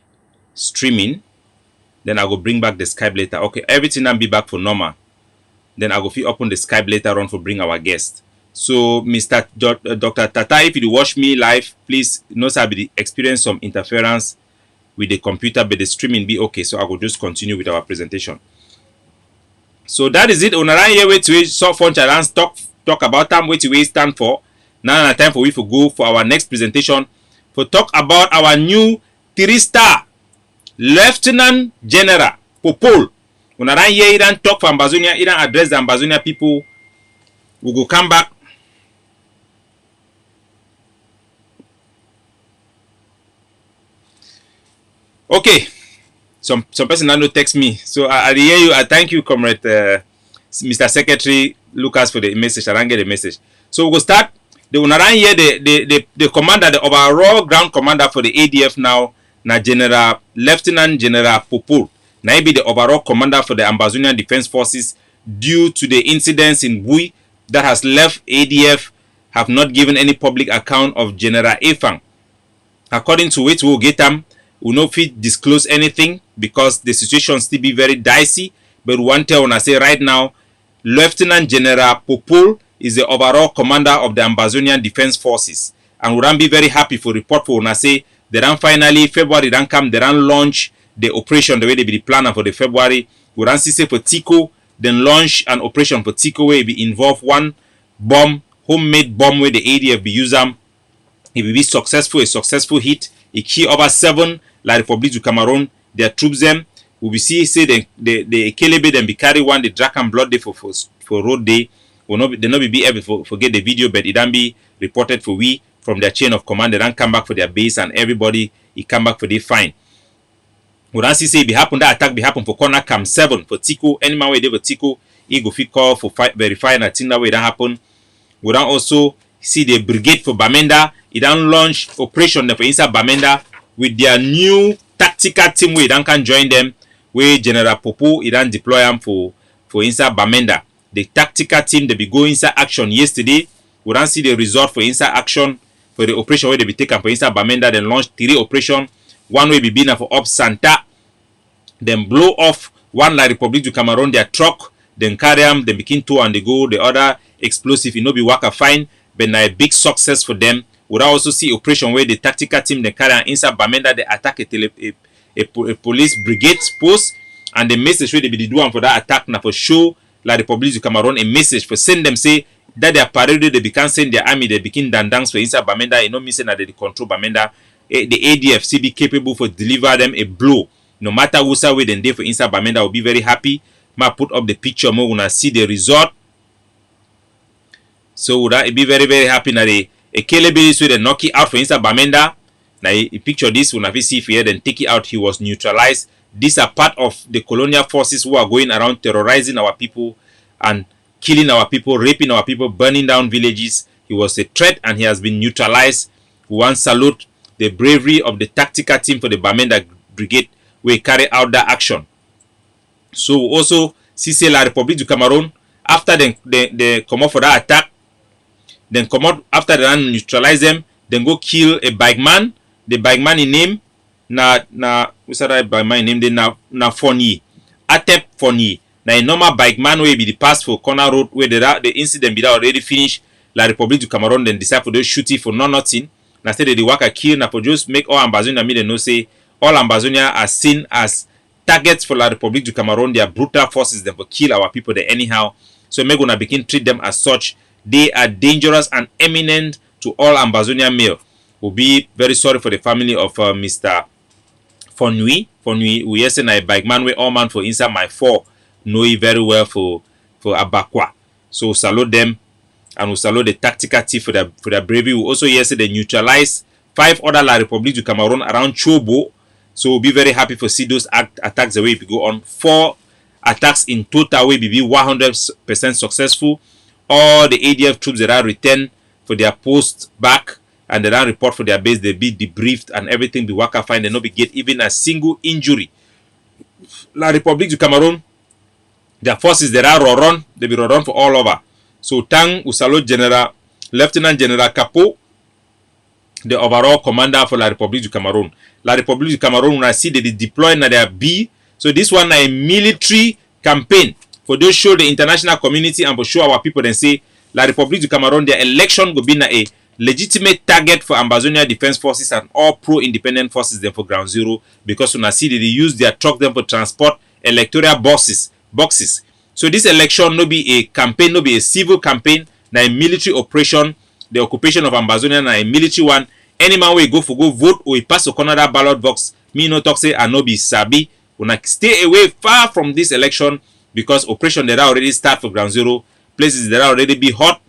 streaming. Then I go bring back the Skype later. Okay, everything will be back for normal. Then I go fit open the Skype later on for bring our guest. So, Dr. Tata, if you watch me live, please notice I be experience some interference with the computer, but the streaming be okay. So I will just continue with our presentation. So that is it. On around here, wait to so Foncha talk about time. Wait to wait stand for. Now time for we to go for our next presentation for talk about our new 3-star Lieutenant General Popol. On around here, he don't talk for Ambazonia. He don't address the Ambazonia people. We go come back. Okay, some person now text me, so I hear you. I thank you, comrade, Mr. Secretary Lucas, for the message. I don't get the message. So we go start. The Unaran here, the commander, the overall ground commander for the ADF now, na General Lieutenant General Popol. Now he be the overall commander for the Ambazonian Defense Forces due to the incidents in Bui that has left ADF have not given any public account of General Efang. According to which we'll get them. We no fit disclose anything because the situation still be very dicey. But one thing when I say right now, Lieutenant General Popol is the overall commander of the Ambazonian Defense Forces, and we don't be very happy for report for when I say they don't finally February don't come, they don't launch the operation the way they be the planner for the February. We don't see say for Tico, then launch an operation for Tico where it be involve one bomb, homemade bomb where the ADF be use them. It will be successful, a successful hit. It kill over 7 La Republic du Cameroon, their troops them. We will see say the Kelebe them be carry one the Drakan blood day for road day. Will not they not be able to forget the video, but it don't be reported for we from their chain of command. They don't come back for their base and everybody it come back for the fine. We don't see say it be happen that attack be happen for corner cam 7 for Tico. Any man way they for Tico, he go fit call for verify and I think that way that happen. We don't also see the brigade for Bamenda. It don't launch operation for inside Bamenda with their new tactical team where you can join them, where General Popo you don't deploy them for inside Bamenda. The tactical team they be going inside action yesterday. We don't see the result for inside action for the operation where they be taken for inside Bamenda. Then launch 3 operation. One way be been for up Santa. Then blow off one La Republic du Cameroon their truck. Then carry them. Then begin 2 and they go. The other explosive you know be work fine. But now a big success for them. We also see operation where the tactical team they carry inside Bamenda they attack a police brigade post, and the message where they be doing for that attack now for show La Republic du Cameroon a message for send them say that they are parade they become send their army they begin dandans for inside Bamenda. You know me say that they control Bamenda. The ADF be capable for deliver them a blow. No matter who's way then they for inside Bamenda will be very happy. Ma put up the picture more when I see the result. So that be very very happy now they a Kelebe so they knock it out for inside Bamenda. Now you picture this when I see if here then take it out, he was neutralized. These are part of the colonial forces who are going around terrorizing our people and killing our people, raping our people, burning down villages. He was a threat and he has been neutralized. We want to salute the bravery of the tactical team for the Bamenda Brigade who carry out that action. So also see La Republic du Cameroon after they come up for that attack. Then come out after they neutralize them. Then go kill a bike man. The bike man in name what's that bike man name? Then na Fonyi. Atep Fonyi. Now a normal bike man will be the pass for corner road where the incident be already finished. La Republic du Cameroon then decide for those shooting for nothing. Now say the work a kill. Now for just make all Ambazonia me they know say all Ambazonia are seen as targets for La Republic du Cameroon. Their brutal forces them for kill our people there anyhow. So we're gonna begin treat them as such. They are dangerous and eminent to all Ambazonian male. We'll be very sorry for the family of Mr. Fonui. We yesterday a bike man we all man for inside my 4 know it very well for Abakwa. So salute them and we salute the tactical team for their bravery. We also yesterday neutralize 5 other La Republic du Cameroon around Chobo. So we'll be very happy for see those attacks the way we go on. 4 attacks in total will be 100% successful. All the ADF troops that are returned for their post back and they don't report for their base, they be debriefed and everything be work fine. They not be get even a single injury. La Republic du Cameroon, their forces that are run, they be run for all over. So thank we salute Lieutenant General Capo the overall commander for La République du Cameroon. La République du Cameroon, when I see that they deploy na their B. So this one a military campaign for those show the international community and for show our people and say La République du Cameroon, their election will be na a legitimate target for Ambazonian defense forces and all pro-independent forces them for ground zero, because when I see that they use their truck them for transport electoral boxes. So this election no be a campaign, no be a civil campaign, na a military operation. The occupation of Ambazonian na a military one. Any man will go vote or he pass to corner that ballot box. Me no talk say I no be sabi. Una stay away far from this election, because operation that already start for ground zero. Places that already be hot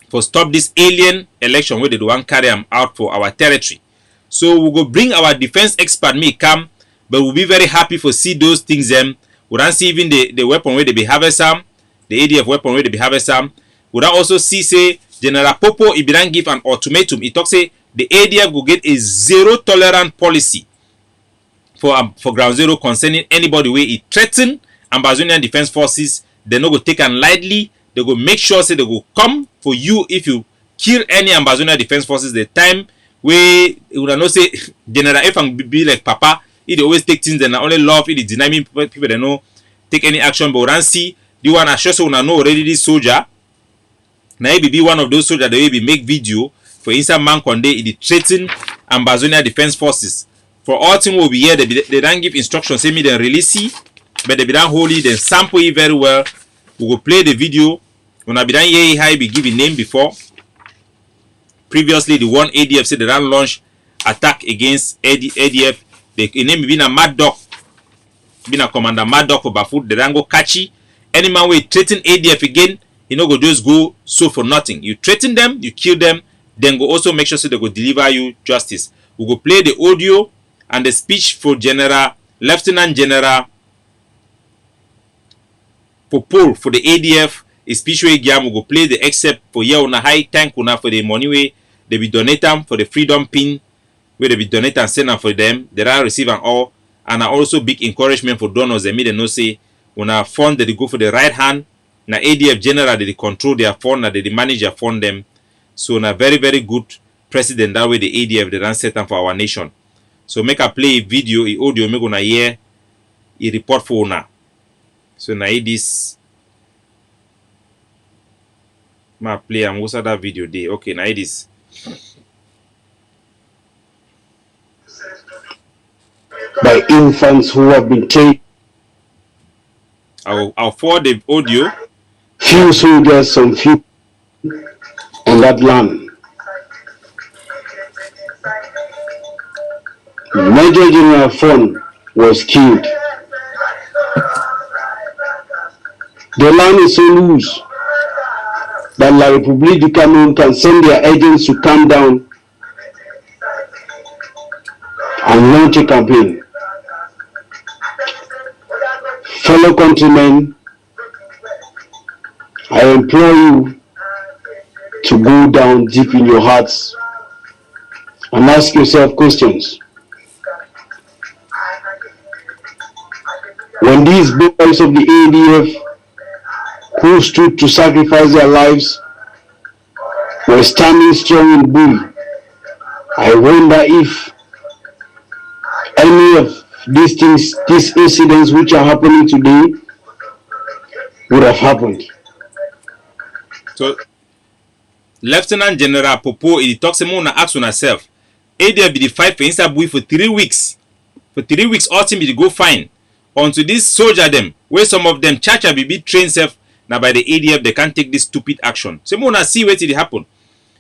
for stop this alien election where they want carry them out for our territory. So we go bring our defense expert me come, but we'll be very happy for see those things them. We don't see even the weapon where they be having some, the ADF weapon where they be having some. We don't also see say General Popo if don't give an ultimatum. He talk say the ADF will get a zero tolerant policy for ground zero concerning anybody where it threaten Ambazonian defense forces. They no go take and lightly. They go make sure say they go come for you if you kill any Ambazonian defense forces. The time where you know say General Efang be like Papa, he always take things and only love. He deny me people they know take any action. But we don't see the one assure so una know already this soldier. Now he be one of those soldiers that will be make video for inside man konde he threaten Ambazonian defense forces. For all things will be here, they don't give instructions, say me then release it, but they be done holy, then sample it very well. We will play the video. When I be done here, how be given name before. Previously, the one ADF said they don't launch attack against ADF. The name be a Mad Dog, been a commander Mad Dog for Bafut. They don't go catchy. Any man will threaten ADF again, you know, go just go so for nothing. You threaten them, you kill them, then go also make sure so they go deliver you justice. We go play the audio and the speech for Lieutenant General Popo for the ADF. A speech we give, we go play the excerpt for here on a high tank una for the money way they be donate them for the freedom pin where they be donate and send them for them. They are receive and all, and also big encouragement for donors. They may know say when a fund that they go for the right hand. Na ADF general they control their fund, na they manage their fund them. So na very very good president that way the ADF they run set them for our nation. So make a play a video, a audio, make una hear a report for una. So na this ma play and what's that video day. Okay, na this. By infants who have been trained. I'll forward the audio. Few soldiers, some few on that land. Major General Fon was killed. The land is so loose that La République du Cameroon can send their agents to come down and launch a campaign. Fellow countrymen, I implore you to go down deep in your hearts and ask yourself questions. When these boys of the ADF who stood to sacrifice their lives were standing strong in Bui, I wonder if any of these things, these incidents which are happening today would have happened. So, Lieutenant General Popo, he talks about na ask on herself. ADF be the fight for inside Bui for 3 weeks. For 3 weeks, all team be go fine. Unto this soldier them, where some of them chacha be trained self, now by the ADF they can't take this stupid action. So, we see what it happen.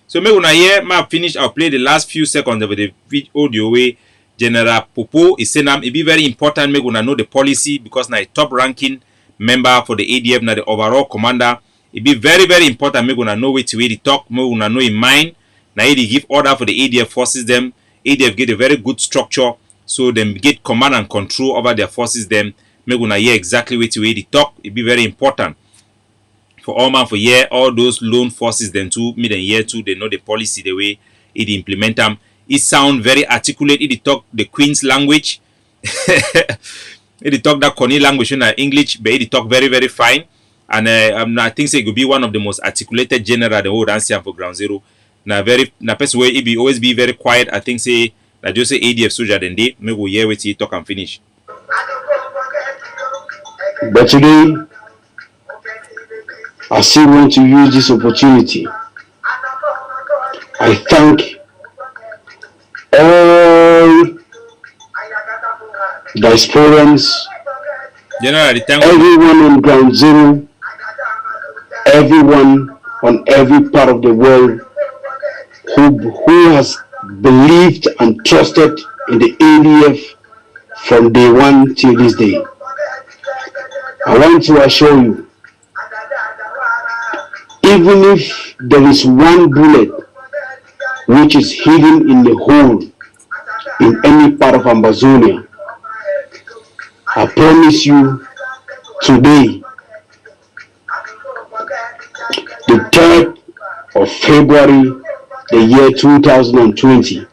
So, me una hear, ma finish, I'll play the last few seconds of the audio way. General Popo is saying it be very important me una know the policy because na a top ranking member for the ADF, na the overall commander. It be very very important me una know which way they talk, me una know in mind. Na he give order for the ADF forces them. ADF get a very good structure, so them get command and control over their forces them. Me una hear exactly which way they talk. It be very important for all man for year all those lone forces them too. Me then year too they know the policy the way it implement them. It sound very articulate. It talk the Queen's language. It talk that Connie language in English, but it talk very very fine. And I think it could be one of the most articulated general the whole answer for ground zero. na person where he be always be very quiet. I think say na just say ADF soldier then they make go hear what he talk and finish. But today, I still want to use this opportunity. I thank all diasporans, General, thank everyone on ground zero, everyone on every part of the world who has believed and trusted in the ADF from day one till this day. I want to assure you, even if there is one bullet which is hidden in the hole in any part of Ambazonia, I promise you today, the 3rd of February, the year 2020,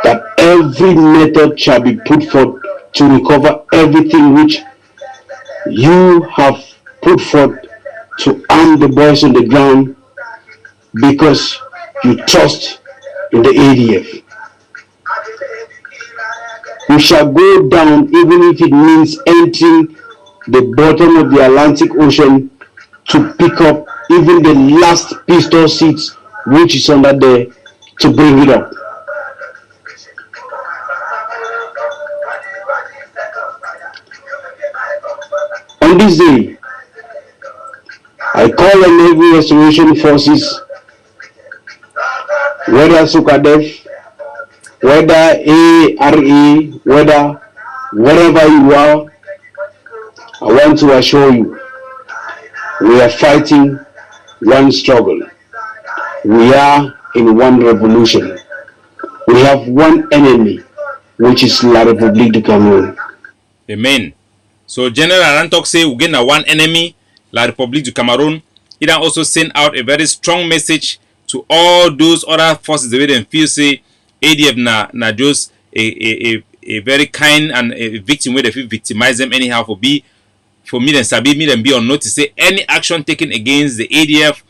that every method shall be put forth to recover everything which you have put forth to arm the boys on the ground because you trust in the ADF. We shall go down even if it means entering the bottom of the Atlantic Ocean to pick up even the last pistol seats which is under there to bring it up. On this day, I call on every restoration forces, whether Sukadef, whether ARA, whether wherever you are, I want to assure you, we are fighting one struggle. We are in one revolution. We have one enemy, which is La République du Cameroon. Amen. So General Arantok say we get one enemy, La République du Cameroon. He then also send out a very strong message to all those other forces the way they feel say ADF na just a very kind and a victim where they feel victimize them anyhow for me then sabi me then be on notice say any action taken against the ADF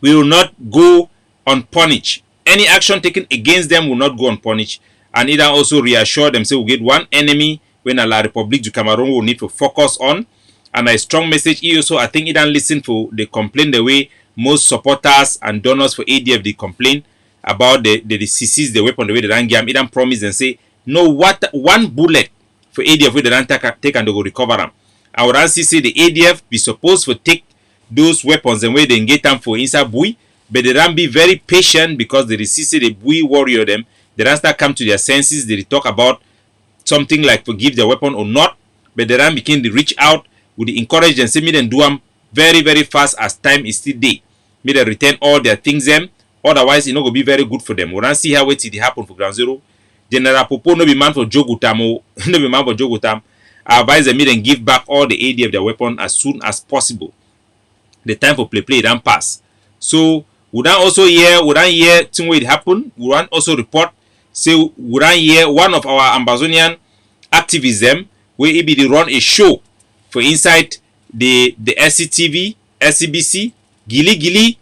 will not go unpunished. Any action taken against them will not go unpunished. And it also reassure them say we get one enemy when La République du Cameroon will need to focus on. And a strong message he also I think he don't listen for the complaint the way most supporters and donors for ADF they complain about the seize the weapon the way they don't give him. He don't promise and say no what one bullet for ADF where they don't take and they go recover them. I would also say the ADF be supposed to take those weapons and where they get them for inside buoy, but they don't be very patient because they see the buoy warrior them. They don't start come to their senses. They talk about something like forgive their weapon or not, but they don't begin to reach out with the encourage and say me then do them very very fast as time is still day. Me they return all their things them. Otherwise, it not go be very good for them. We don't see how it happen for Ground Zero. General Popo no be man for Jogutam or no be man for Jogutam. I advise them me then give back all the ADF their weapon as soon as possible. The time for play don't pass. So we don't also hear thing where it happen. We don't also report say we don't hear one of our Ambazonian activism where he be they run a show for inside the SCTV, SCBC, Gili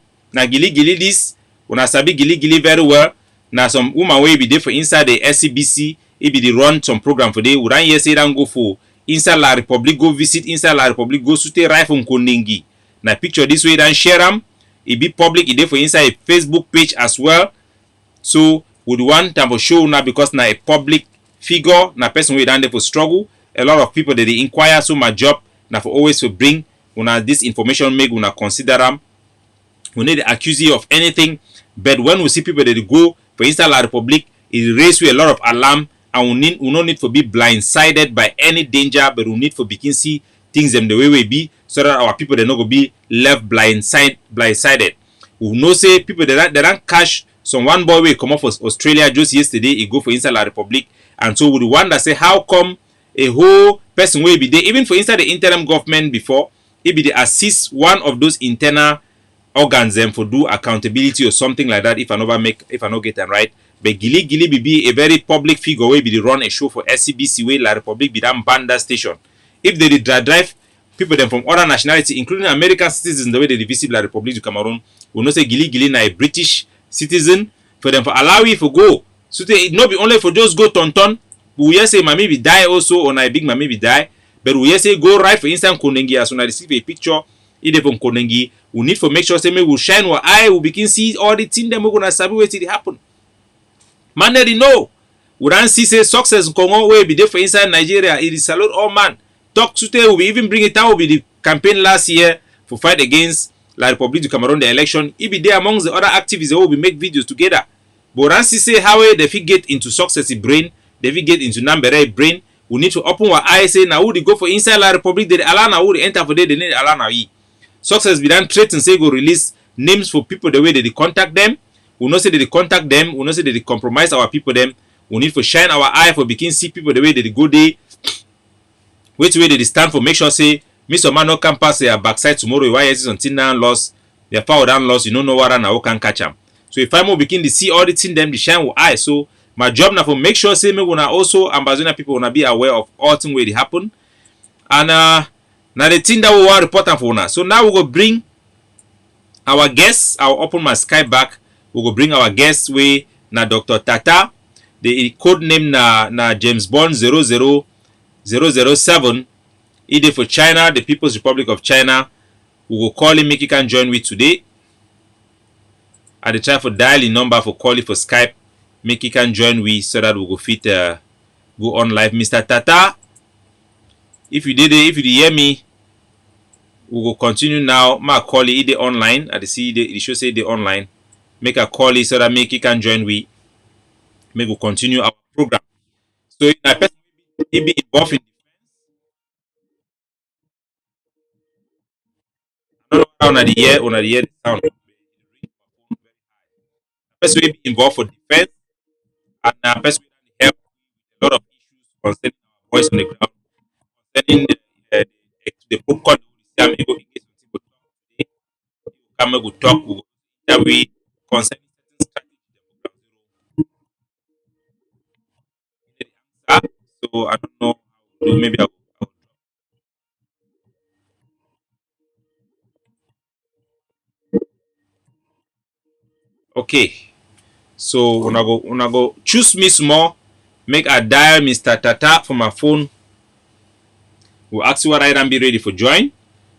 this. When I sabi Gili very well. Now some woman where be there for inside the SCBC, he be they run some program for they. We don't hear say don't go for inside La République, go visit inside La République, go sute right from Kondingi. Now picture this way then share them. It be public, it there for inside a Facebook page as well. So we want time for show now because now a public figure, now person we down there for struggle. A lot of people they inquire, so my job now for always to bring when this information make when consider them. We need to accuse you of anything, but when we see people that go for inside La République, it raises a lot of alarm, and we no need to be blindsided by any danger, but we need to begin see things them the way we be, so that our people they not go be left blindsided. We know say people they don't catch some one boy will come off for Australia just yesterday. He go for inside La République, and so we wonder say how come a whole person will be there even for inside the interim government before it be the assist one of those internal organs them for do accountability or something like that if I not get them right. But Gili be a very public figure where be the run a show for SCBC where La République be that banda station. If they drive people them from other nationality, including American citizens, the way they visit La République du Cameroon, We know say Gili Gili na a British citizen. For them for allow you for go. So it not be only for just go tonton. We hear say mami be die also or na a big mami be die. But we hear say go right for instant Konengi as soon as receive a picture. Either from Konengi, we need to make sure say we will shine our eye. We begin see all the things them we gonna sabi wetin dey happen. Man, they know. We don't see say success in Congo where be there for inside Nigeria. It is salute all man. Talk today. We even bring it out. Will be the campaign last year for fight against La République du Cameroon the election. It be there amongst the other activists who will make videos together. But we don't see say how they fit get into success brain. They fit get into number brain. We need to open our eyes. Say now who they go for inside La République. They allow now who they enter for there. They need allow now. Success be done threaten say go release names for people the way they contact them. We know say they contact them. We know say they compromise our people them. We need to shine our eye for begin see people the way they go there. Wait way they stand for make sure say Mr. Man no can pass their backside tomorrow. Why is it until now lost? Their power down lost. You don't know what now can catch them. So if I more begin to see all the thing them, they shine with eye. So my job now for make sure say me wanna also Ambazonian people wanna be aware of all things where they happen. And now the thing that we want report for now. So now we go bring our guests. I'll open my Skype back. We go bring our guests way na Dr. Tata. The code name na James Bond 00007. It for China, the People's Republic of China. We will call him, make he can join with today. At the try for dialing number for calling for Skype, make he can join with so that we go fit go on live. Mr. Tata, if you hear me, we will continue now. My call it online. I see it should say the online. Make a call it so that make he can join with. Make we continue our program. So if a person be involved in on the year the sound. Person will be involved for defense and person will help a lot of issues concerning our voice on the ground, concerning the popcorn we go engage with people come we talk that we concerning certain strategy. So I don't know how to do. Maybe I'll okay. So when I go choose me small, make a dial Mr. Tata for my phone. We'll ask you what I am be ready for join.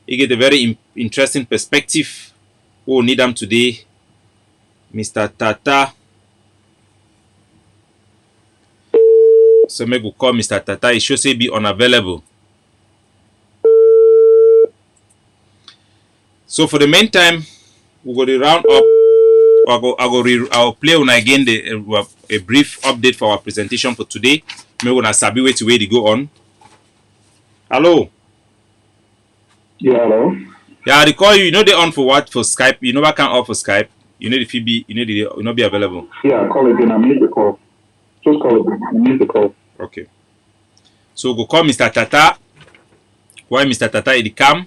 You get a very interesting perspective. We will need them today. Mr. Tata. So make we call Mr. Tata. It should say be unavailable. So for the meantime, we go to round up. I'll play on again a brief update for our presentation for today. Maybe when I sabi way to go on. Hello. Yeah, hello. Yeah, I call you. You know they on for what for Skype. You know I can't off for Skype. You know the FB. You know the you know be available. Yeah, call again. I missed the call. Just call again. I missed the call. Okay. So go call Mr. Tata. Why Mr. Tata is the cam?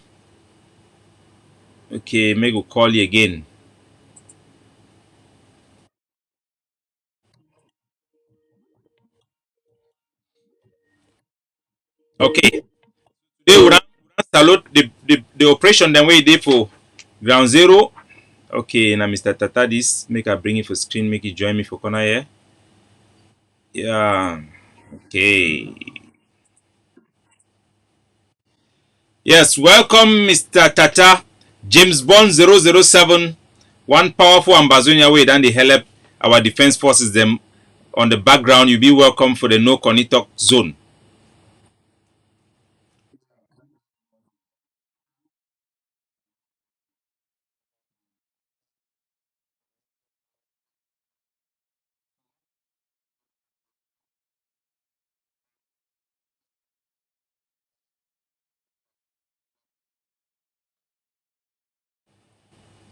Okay, maybe go call you again. Okay. Today we run salute the operation then we did for ground zero. Okay, now Mr. Tata this make I bring it for screen, make it join me for corner here. Yeah. Okay. Yes, welcome Mr. Tata. James Bond 007. One powerful Ambazonian way then they help our defense forces them on the background. You be welcome for the no Konitok zone.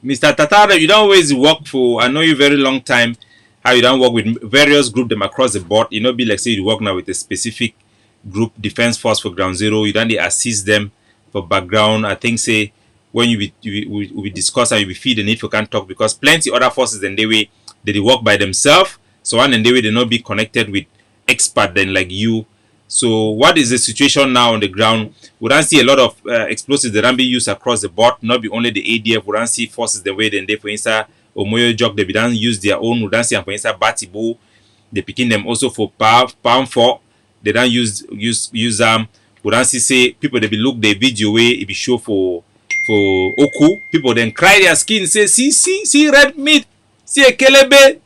Mr. Tata, you don't always work for, I know you very long time, how you don't work with various groups them across the board. You know, be like say you work now with a specific group, defense force for ground zero. You don't assist them for background. I think say when we discuss and you be feed the need for can't talk because plenty other forces then they work by themselves. So one and they will not be connected with expert then like you So what is the situation now on the ground? We don't see a lot of explosives that are being used across the board. Not be only the ADF. We don't see forces the way they for instance Omoyo Jog they don't use their own. We don't see for instance Batibo. They picking them also for pound for. They don't use we don't see say people they be look the video way it be show for Oku. People then cry their skin say see red meat, see a kelebe,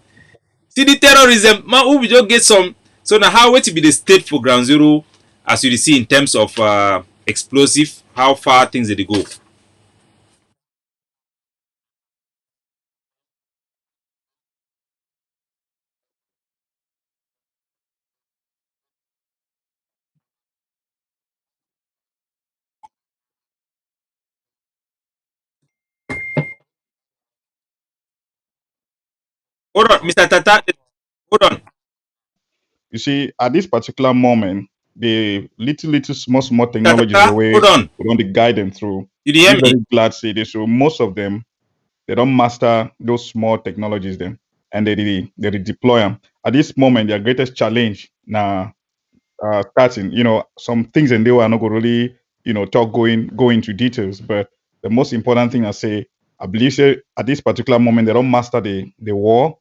see the terrorism. Man, who we just get some. So now how to be the state for ground zero as you see in terms of explosive, how far things did they go? Hold on, Mr. Tata, hold on. You see, at this particular moment, the little small Mr. technologies the Tata, hold way on. we want to guide them through. You hear Be me? very glad to say this. So most of them they don't master those small technologies then, and they deploy them. At this moment, their greatest challenge now starting. Some things and they were not going to really go into details, but the most important thing I say, I believe say at this particular moment they don't master the war,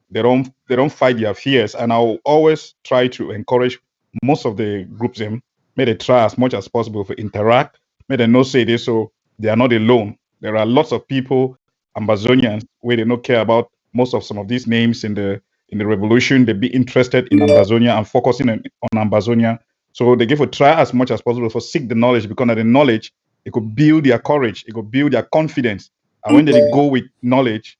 they don't fight their fears, and I'll always try to encourage most of the groups them may they try as much as possible to interact, may they not say this so they are not alone. There are lots of people, Ambazonians, where they don't care about most of some of these names in the revolution. They be interested in Ambazonia and focusing on Ambazonia. So they give a try as much as possible for seek the knowledge, because of the knowledge it could build their courage, it could build their confidence. And when they go with knowledge,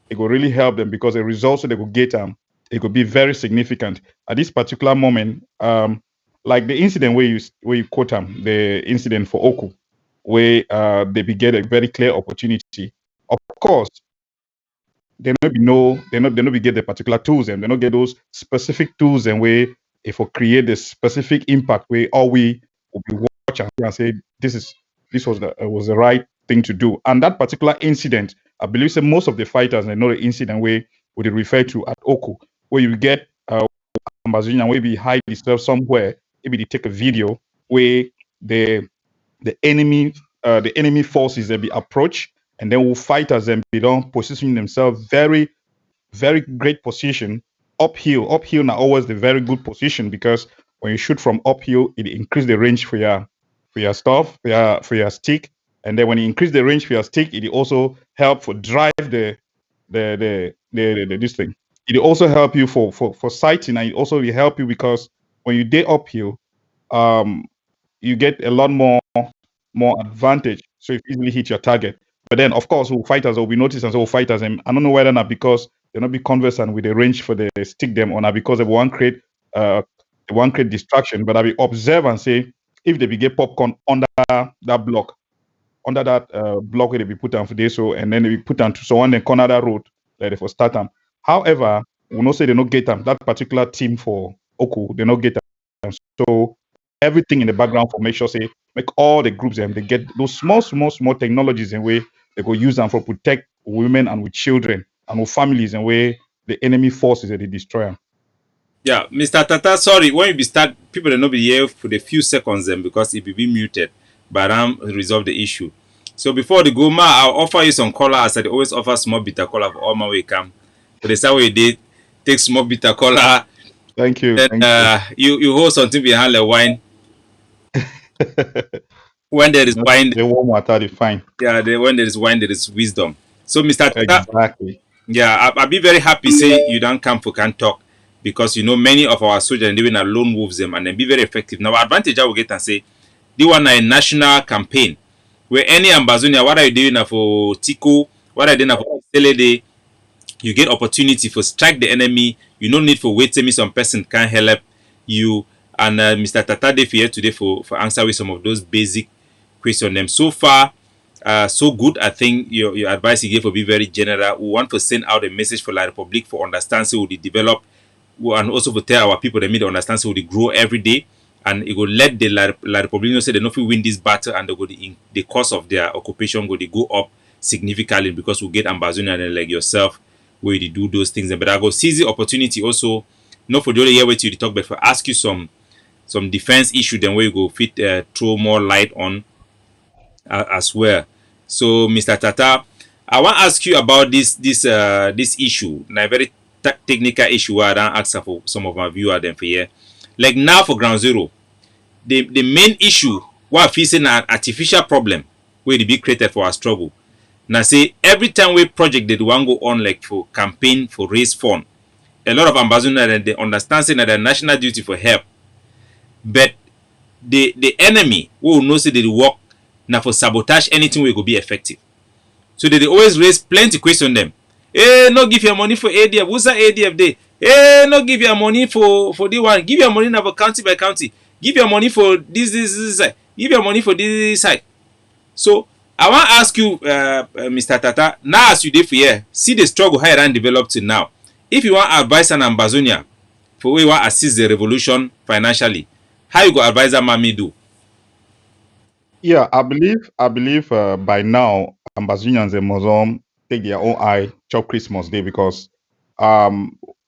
it will really help them, because the results that they will get it could be very significant at this particular moment. Like the incident where you quote the incident for Oku, where they be get a very clear opportunity. Of course, they not be get the particular tools, and they not get those specific tools and way if we create the specific impact where all we will be watching and say this was the right thing to do. And that particular incident, I believe say most of the fighters they know the incident where we refer to at Oku, where you get Ambazonian where be hide itself somewhere, maybe they take a video where the the enemy forces they be approach, and then will fighters then be done positioning themselves very very great position uphill. Uphill now always the very good position, because when you shoot from uphill, it increase the range for your stuff, for your stick. And then when you increase the range for your stick, it also help for drive the this thing. It also help you for sighting, and it also will help you because when you day uphill, um you get a lot more advantage. So you easily hit your target. But then, of course, who fighters will be noticed, and so fighters, and I don't know whether or not because they're not be conversant with the range for the stick them, or not because uh they want create distraction. But I will observe and say if they be get popcorn that block, under that block where they be put on for this, so and then they be put on to so on the corner that road like they for start them. However, we not say they not get them. That particular team for Oku, they not get them. So everything in the background for make sure say make all the groups them they get those small technologies in way they go use them for protect women and with children and with families and way the enemy forces that they destroy them. Yeah, Mr. Tata, sorry, when you be start, people will not be here for the few seconds then because it will be muted, but resolve the issue. So before the go, ma, I'll offer you some color as I always offer small bitter color for all my way come. For the same way they take small bitter color, Thank you. then Thank you. you hold something behind the wine. When there is wine, The warm water is fine. yeah, when there is wine, there is wisdom. So Mr. Tata, Exactly. yeah, I'll be very happy say you don't come for can talk because you know many of our soldiers and even alone wolves them and then be very effective. Now advantage I will get and say they want a national campaign where any Ambazonia, what are you doing now for Tico, what are you doing now for Selede, you get opportunity for strike the enemy. You no need for wait me some person can help you. And Mr. Tata Def here today for answer with some of those basic questions. Them so far, so good. I think your advice you gave will be very general. We want to send out a message for La Republic for understand so we develop and also to tell our people they need to understand so they grow every day and it will let the La Republic know say they not win this battle and they go the cost of their occupation go up significantly because we get Ambazonian like yourself where you do those things. But I go seize the opportunity also not for the only year wait till you talk but for ask you some some defense issue then where you go fit throw more light on as well. So Mr. Tata, I want to ask you about this issue, a very technical issue where I don't ask for some of my viewers them for here. Like now for ground zero, the main issue we're facing an artificial problem where the be created for our struggle. Now say every time we project that one go on like for campaign for raise fund, a lot of Ambazonians they understand saying that their national duty for help, but the enemy will know say they work now for sabotage anything will go be effective. So they always raise plenty question them. Hey, no give your money for ADF. Who's that ADF day? Hey, no give your money for the one. Give your money now for county by county. Give your money for this side. Give your money for this side. So I want to ask you, Mr. Tata, now as you did for here, see the struggle how Iran developed to now. If you want advice on Ambazonia for where you want assist the revolution financially, how you go advise that mommy do? Yeah, I believe by now Ambazonians and Muslim take their own eye chop Christmas Day because I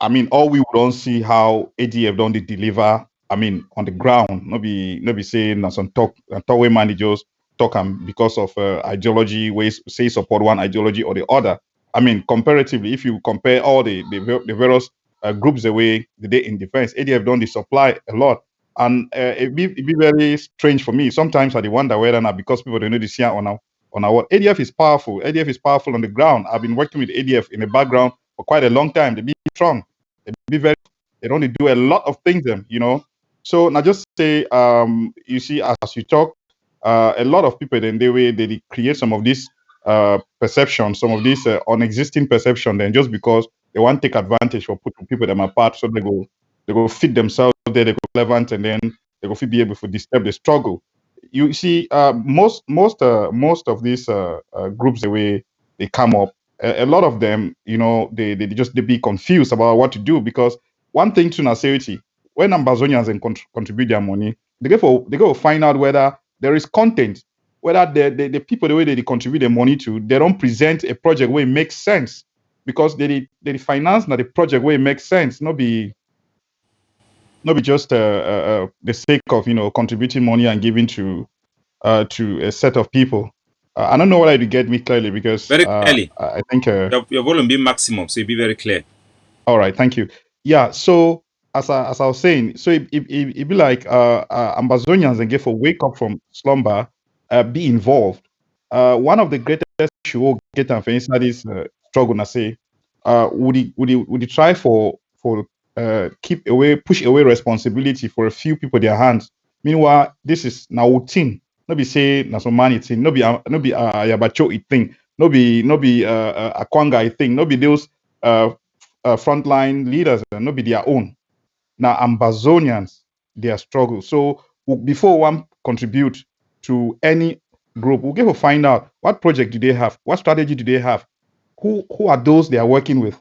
mean all we don't see how ADF don't dey deliver. I mean on the ground, no be saying na some talk way managers talk because of ideology ways say support one ideology or the other. I mean comparatively, if you compare all the various groups the way they in defense, ADF don't dey supply a lot. And it be very strange for me. Sometimes I dey wonder whether not because people don't know this here on our ADF is powerful. ADF is powerful on the ground. I've been working with ADF in the background for quite a long time. They be strong. They be very. They don't do a lot of things. Them. So now just say you see as you talk, a lot of people then they create some of this perception, some of this unexisting perception. Then just because they want to take advantage for putting people them apart, so they go fit themselves there, they go relevant, and then they go fit be able to disturb the struggle. You see, most of these groups the way they come up, a lot of them, they be confused about what to do because one thing to sincerity, when Ambazonians and contribute their money, they go find out whether there is content, whether the people the way they contribute their money to, they don't present a project where it makes sense because they finance now the project where it makes sense, not be just the sake of contributing money and giving to a set of people. I don't know whether you get me clearly because Very clearly. I think Your volume be maximum, so it be very clear. all right, thank you. Yeah, so as I was saying, so it be like Ambazonians and get for wake up from slumber, be involved. One of the greatest issue we'll get and for inside this struggle, na say, would he try for push away responsibility for a few people their hands. Meanwhile, this is now thing. No be say na some money thing. No be Yabacho it thing. No be Akwanga thing. No be those frontline leaders. No be their own. Now Ambazonians their struggle. So before one contribute to any group, we'll get to find out what project do they have, what strategy do they have, who are those they are working with.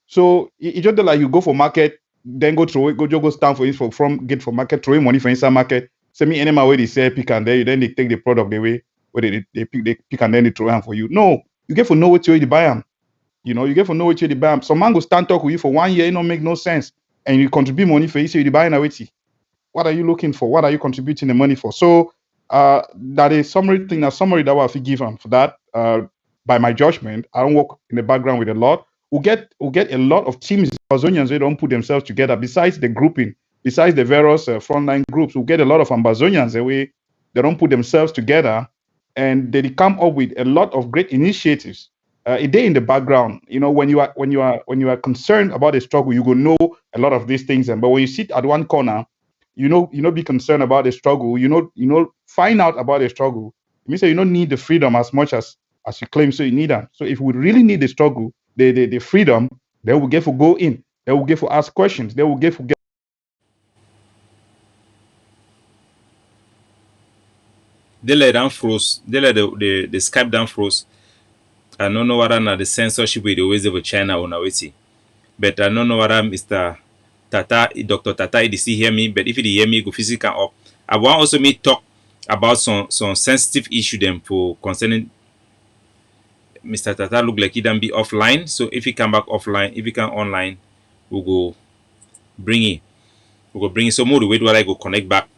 So it just like you go for market, then go throw it, go stand for it from get for market, throw in money for inside market. Send me any way they say pick and then they take the product the way where they pick and then they throw them for you. No, you get for know what you buy them. You get for know what you buy them. Some man go stand talk with you for 1 year, it don't make no sense. And you contribute money for you, so you buy na wetin. What are you looking for? What are you contributing the money for? So that is summary that I give them for that. By my judgment, I don't work in the background with a lot. We'll get a lot of teams, Ambazonians, they don't put themselves together. Besides the grouping, besides the various frontline groups, we'll get a lot of Ambazonians they don't put themselves together, and they come up with a lot of great initiatives. A day in the background, when you are concerned about the struggle, you will know a lot of these things. But when you sit at one corner, be concerned about the struggle. Find out about the struggle. It means that you don't need the freedom as much as you claim. So you need them. So if we really need the struggle, the freedom, then we get to go in. Then we get to ask questions. Then we get to get. They let down froze. They let the Skype down froze. I don't know whether the censorship with the ways of China or Nawiti. But I don't know whether Mr. Tata, Dr. Tata, he still hear me. But if he hear me, go physical up. I want also me talk about some sensitive issue them for concerning Mr. Tata look like he don't be offline. So if he come back offline, if he come online, we'll go bring it. We go bring some more the way where I go connect back.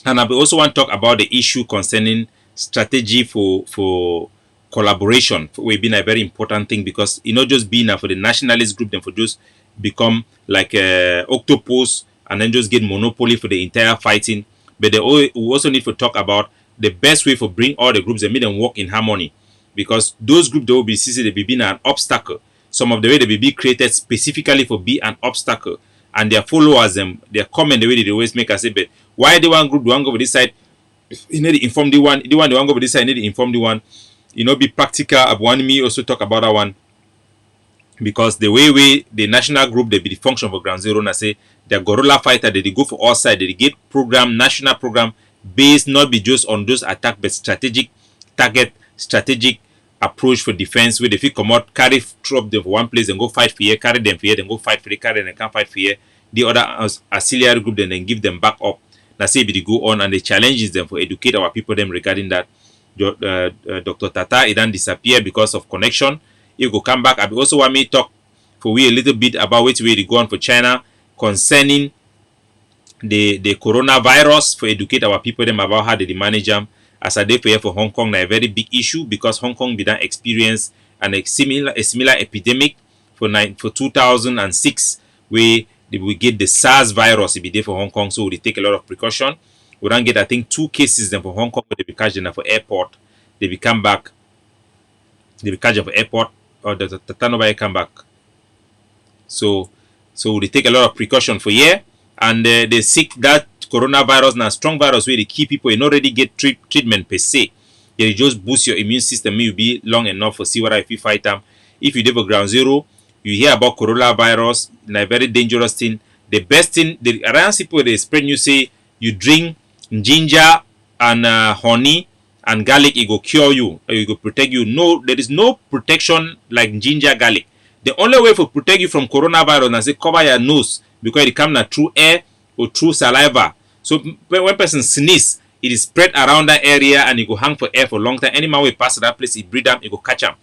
And I also want to talk about the issue concerning strategy for collaboration. We've been a very important thing because it not just being for the nationalist group, then for just become like octopus and then just get monopoly for the entire fighting. But we also need to talk about the best way for bring all the groups and make them work in harmony. Because those groups that will be they be being an obstacle. Some of the way they will be created specifically for be an obstacle. And their followers, their comment the way they always make us say, but why the one group the one go over this side? You need to inform the one go over this side, you need to inform the one. You know, be practical. I want me also talk about that one. Because the way the national group they be the function for ground zero and I say they're guerrilla fighter, they go for all sides, they get program, national program based not be just on those attack but strategic target, strategic approach for defense where they feel come out, carry drop them for one place and go fight for here, carry them for here, then go fight for the carry and can't fight for here. The other auxiliary group then give them back up. Now say they go on and the challenges them for educate our people them regarding that. Dr. Tata it then disappear because of connection. You go come back. I also want me to talk for we a little bit about which way they go on for China concerning the coronavirus for educate our people them about how they manage them. As I did for Hong Kong, a very big issue because Hong Kong did experience a similar epidemic for 2006 where we get the SARS virus. It be there for Hong Kong, so they take a lot of precaution. We don't get I think 2 cases then for Hong Kong, but they be catch them for airport. They be come back. They be catch them for airport or the nobody come back. So they take a lot of precaution for here, and they seek that coronavirus now strong virus where they keep people and already get treatment per se. They just boost your immune system. You be long enough for see what if you fight them. If you do for ground zero, you hear about coronavirus, a very dangerous thing. The best thing, the around people they spread you say you drink ginger and honey and garlic, it go cure you, it go protect you. No, there is no protection like ginger, garlic. The only way for protect you from coronavirus is say cover your nose because it comes through air or through saliva. So when person sneeze, it is spread around that area and it go hang for air for a long time. Any man will pass that place, it breathe them, it go catch them.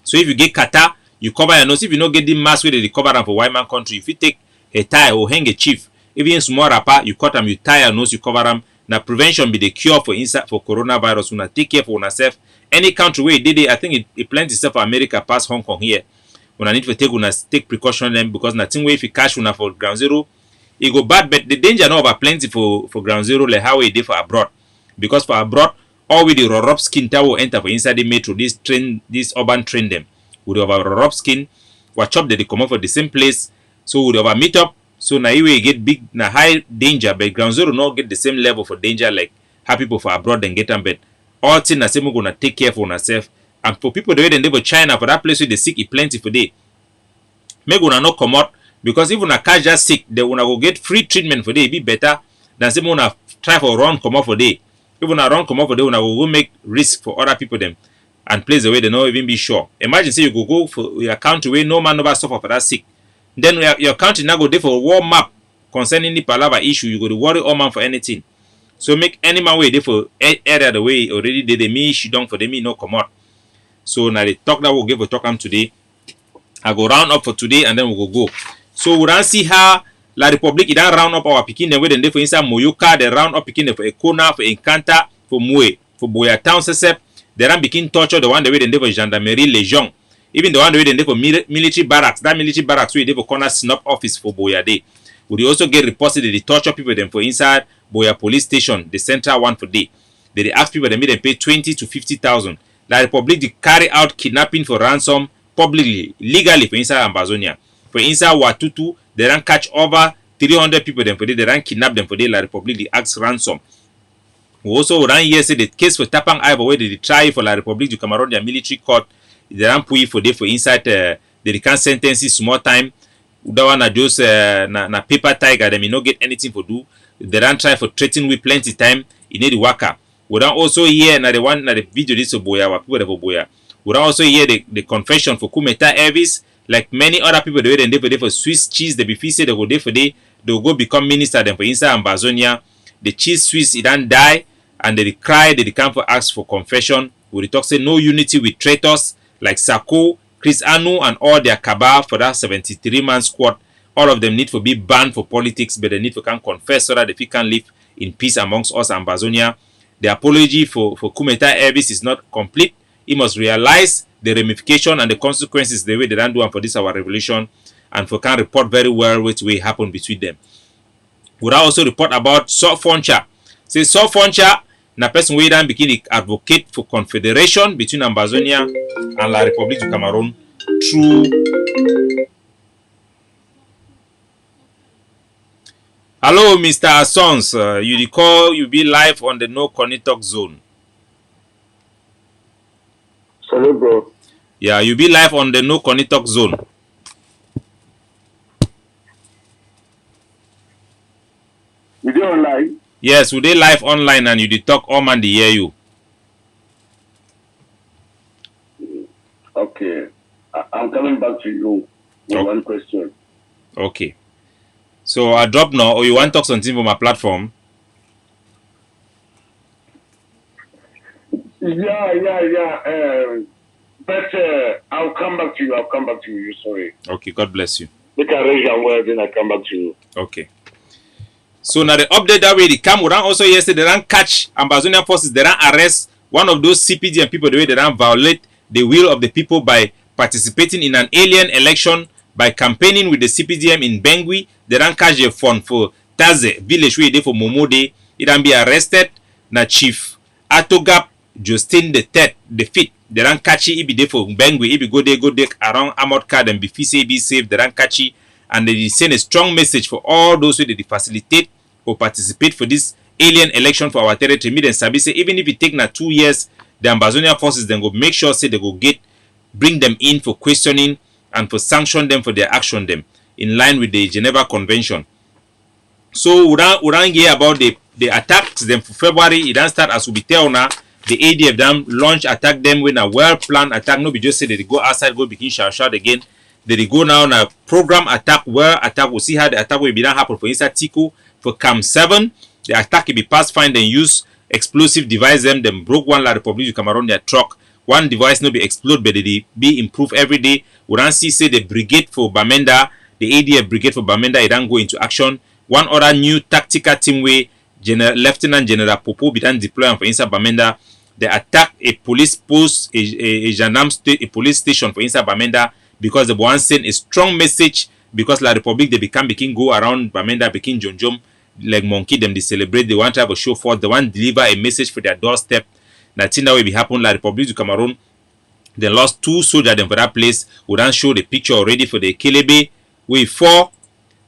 So if you get kata, you cover your nose. If you don't get the mask where they cover them for white man country, if you take a tie or hang a chief, even small wrapper, you cut them, you tie your nose, you cover them. Now prevention be the cure for inside for coronavirus. Una take care for yourself. Any country where it did it, I think it plenty stuff for America past Hong Kong here. Una need to take precaution them because nothing way if you catch una for ground zero, it go bad. But the danger now over plenty for ground zero like how it did for abroad. Because for abroad, all with the raw skin that will enter for inside the metro, this urban train them. With our raw skin, what chop they come up for the same place. So with our meet up. So now you get big na high danger, but ground zero not get the same level for danger like how people for abroad then get them. But all things na same gonna take care for ourselves. And for people the way they live in China, for that place where they sick it plenty for day. Make una not come out because if una catch just sick, they wanna go get free treatment for day, be better than say una try for run come out for day. If una run come out for day, una go make risk for other people them and place the way they not even be sure. Imagine say you go for your country where no man never suffer for that sick. Then your country now go there for a war map concerning the palava issue. You go to worry all man for anything. So make any man way there for area the way already did the me she don't for the me no come out. So now the talk that we'll give a talk on today. I go round up for today and then we'll go. So we don't see how La Republic it don't round up our picking the way then there for inside Moyoka, they round up picking for Ekona, for Enkanta, for Mue, for Boya Town Sesep. They don't begin torture the one the way then there for Gendarmerie Legion. Even the one way they for military barracks, that military barracks where they for corner snub office for Boya Day. We also get reports that they torture people them for inside Boya police station, the central one for day. They ask people they make them pay 20 to 50,000. La Republic they carry out kidnapping for ransom publicly, legally for inside Ambazonian. For inside Watutu, they don't catch over 300 people them for day. They don't kidnap them for day. La Republic they ask ransom. We also ran here say the case for Tapang Ivory where they try for La Republic to Cameroon their military court. They don't put for day for inside they can't sentences small time. That one na just na paper tiger. They may not get anything for do. They don't try for threatening with plenty time. You need the worker. We don't also hear na the one na the video this of Boya. What people for Boya. We don't also hear the confession for Kumeta Elvis. Like many other people, they were there for Swiss cheese. They be say they go there for day. They will go become minister. Then for inside Ambazonia, the cheese Swiss it don't die and they cry. They come for ask for confession. We talk say no unity with traitors like Sako, Chris Anu and all their cabal for that 73-man squad all of them need to be banned for politics, but they need to can confess so that they can live in peace amongst us Ambazonia. The apology for Kumeta Elvis is not complete. He must realize the ramification and the consequences the way they don't do for this our revolution, and for can report very well which will happen between them. Would I also report about Foncha? Say Foncha na person wey dan begin to advocate for confederation between Ambazonia and La République du Cameroon through. Hello, Mr. Assons. You recall you be live on the No Connect Zone. Hello, bro. Yeah, you be live on the No Connect Zone. You dey online? Yes, we dey live online and you dey talk all man dey hear you. Okay. I'm coming back to you with one question. Okay. So I drop now, or you want to talk something for my platform? Yeah. But I'll come back to you. Sorry. Okay, God bless you. Make I raise your word, then I come back to you. Okay. So now the update that way the Cameroon also yesterday they ran catch Ambazonian forces, they ran arrest one of those CPD and people the way they ran violate the will of the people by participating in an alien election by campaigning with the CPDM in Bengui. They ran catch a fund for Taze village where they for Momode. It can be arrested. Na Chief Atogap Justin the fifth. They ran catch it be there for Bengui. If you go there around Amod Card and be safe. They ran catch it. And they send a strong message for all those who they facilitate or participate for this alien election for our territory. Me then sabi say even if it take na 2 years, the Ambazonian forces then go make sure say they go bring them in for questioning and for sanction them for their action them in line with the Geneva Convention. So we don't hear about the attacks them for February. It don't start as we be tell now. The ADF them launch attack them when a well planned attack. No be just say they go outside go begin shout again. They go now on a program attack where attack will see how the attack will be done happen for inside Tiku for Cam 7. The attack will be passed fine then use explosive device them broke one La République du Cameroon their truck. One device no be explode but they be improved every day. We don't see say the brigade for Bamenda, the ADF brigade for Bamenda, it don't go into action. One other new tactical team way Lieutenant General Popo be done deploy for inside Bamenda. They attack a police post, a police station for inside Bamenda. Because the one send a strong message because La République they begin go around Bamenda begin Jonjom like monkey them they celebrate they want to have a show forth they want deliver a message for their doorstep. That thing that will be happen La République du Cameroon they lost 2 soldiers them for that place. We don't show the picture already for the Kelebe we 4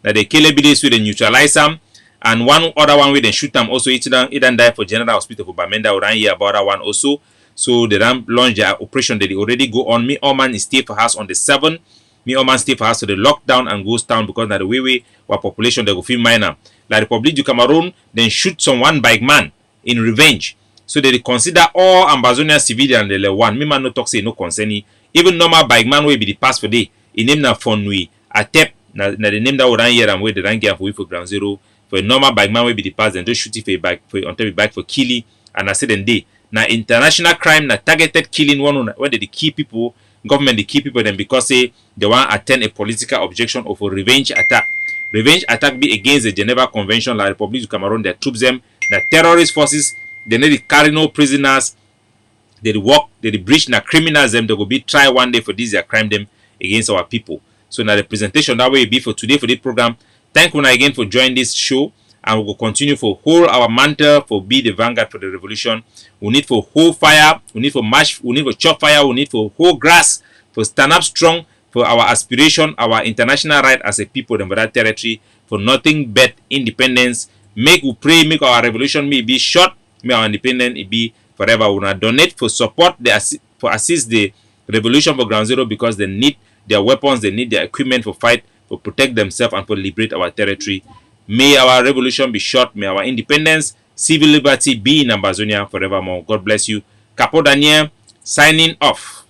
that the Kelebe days we they neutralize them and one other one we then shoot them also it don't die for General Hospital for Bamenda. We don't hear about that one also. So they don't launch their operation that they already go on. Me Oman is stay for us on the 7th. Me Oman stay for us to the lockdown and goes down because now the way our population they go feel minor. La République du Cameroon then shoot some one bike man in revenge. So they consider all Ambazonian civilian the one. Me man no talk say no concerning. Even normal bike man will be the pass for day. In name na Fonwi Atep na the name that we run here and where they run here for ground zero. For a normal bike man will be the pass then don't shoot it for a bike for on top of bike for killing and I said then day. Na international crime na targeted killing one when they kill people government they kill people then because say they want to attend a political objection of a revenge attack be against the Geneva Convention. La République du Cameroon their troops them na terrorist forces they need to carry no prisoners they breach na criminals them they go be try one day for this their crime them against our people. So now the presentation that way be for today for the program. Thank you again for joining this show. And we will continue for hold our mantle for be the vanguard for the revolution. We need for hold fire, we need for march, we need for chop fire, we need for hold grass, for stand up strong for our aspiration, our international right as a people in that territory, for nothing but independence. Make we pray, make our revolution may be short, may our independence be forever. We will donate for support for assist the revolution for ground zero because they need their weapons, they need their equipment for fight, for protect themselves and for liberate our territory. May our revolution be short. May our independence, civil liberty be in Ambazonia forevermore. God bless you. Capo Daniel, signing off.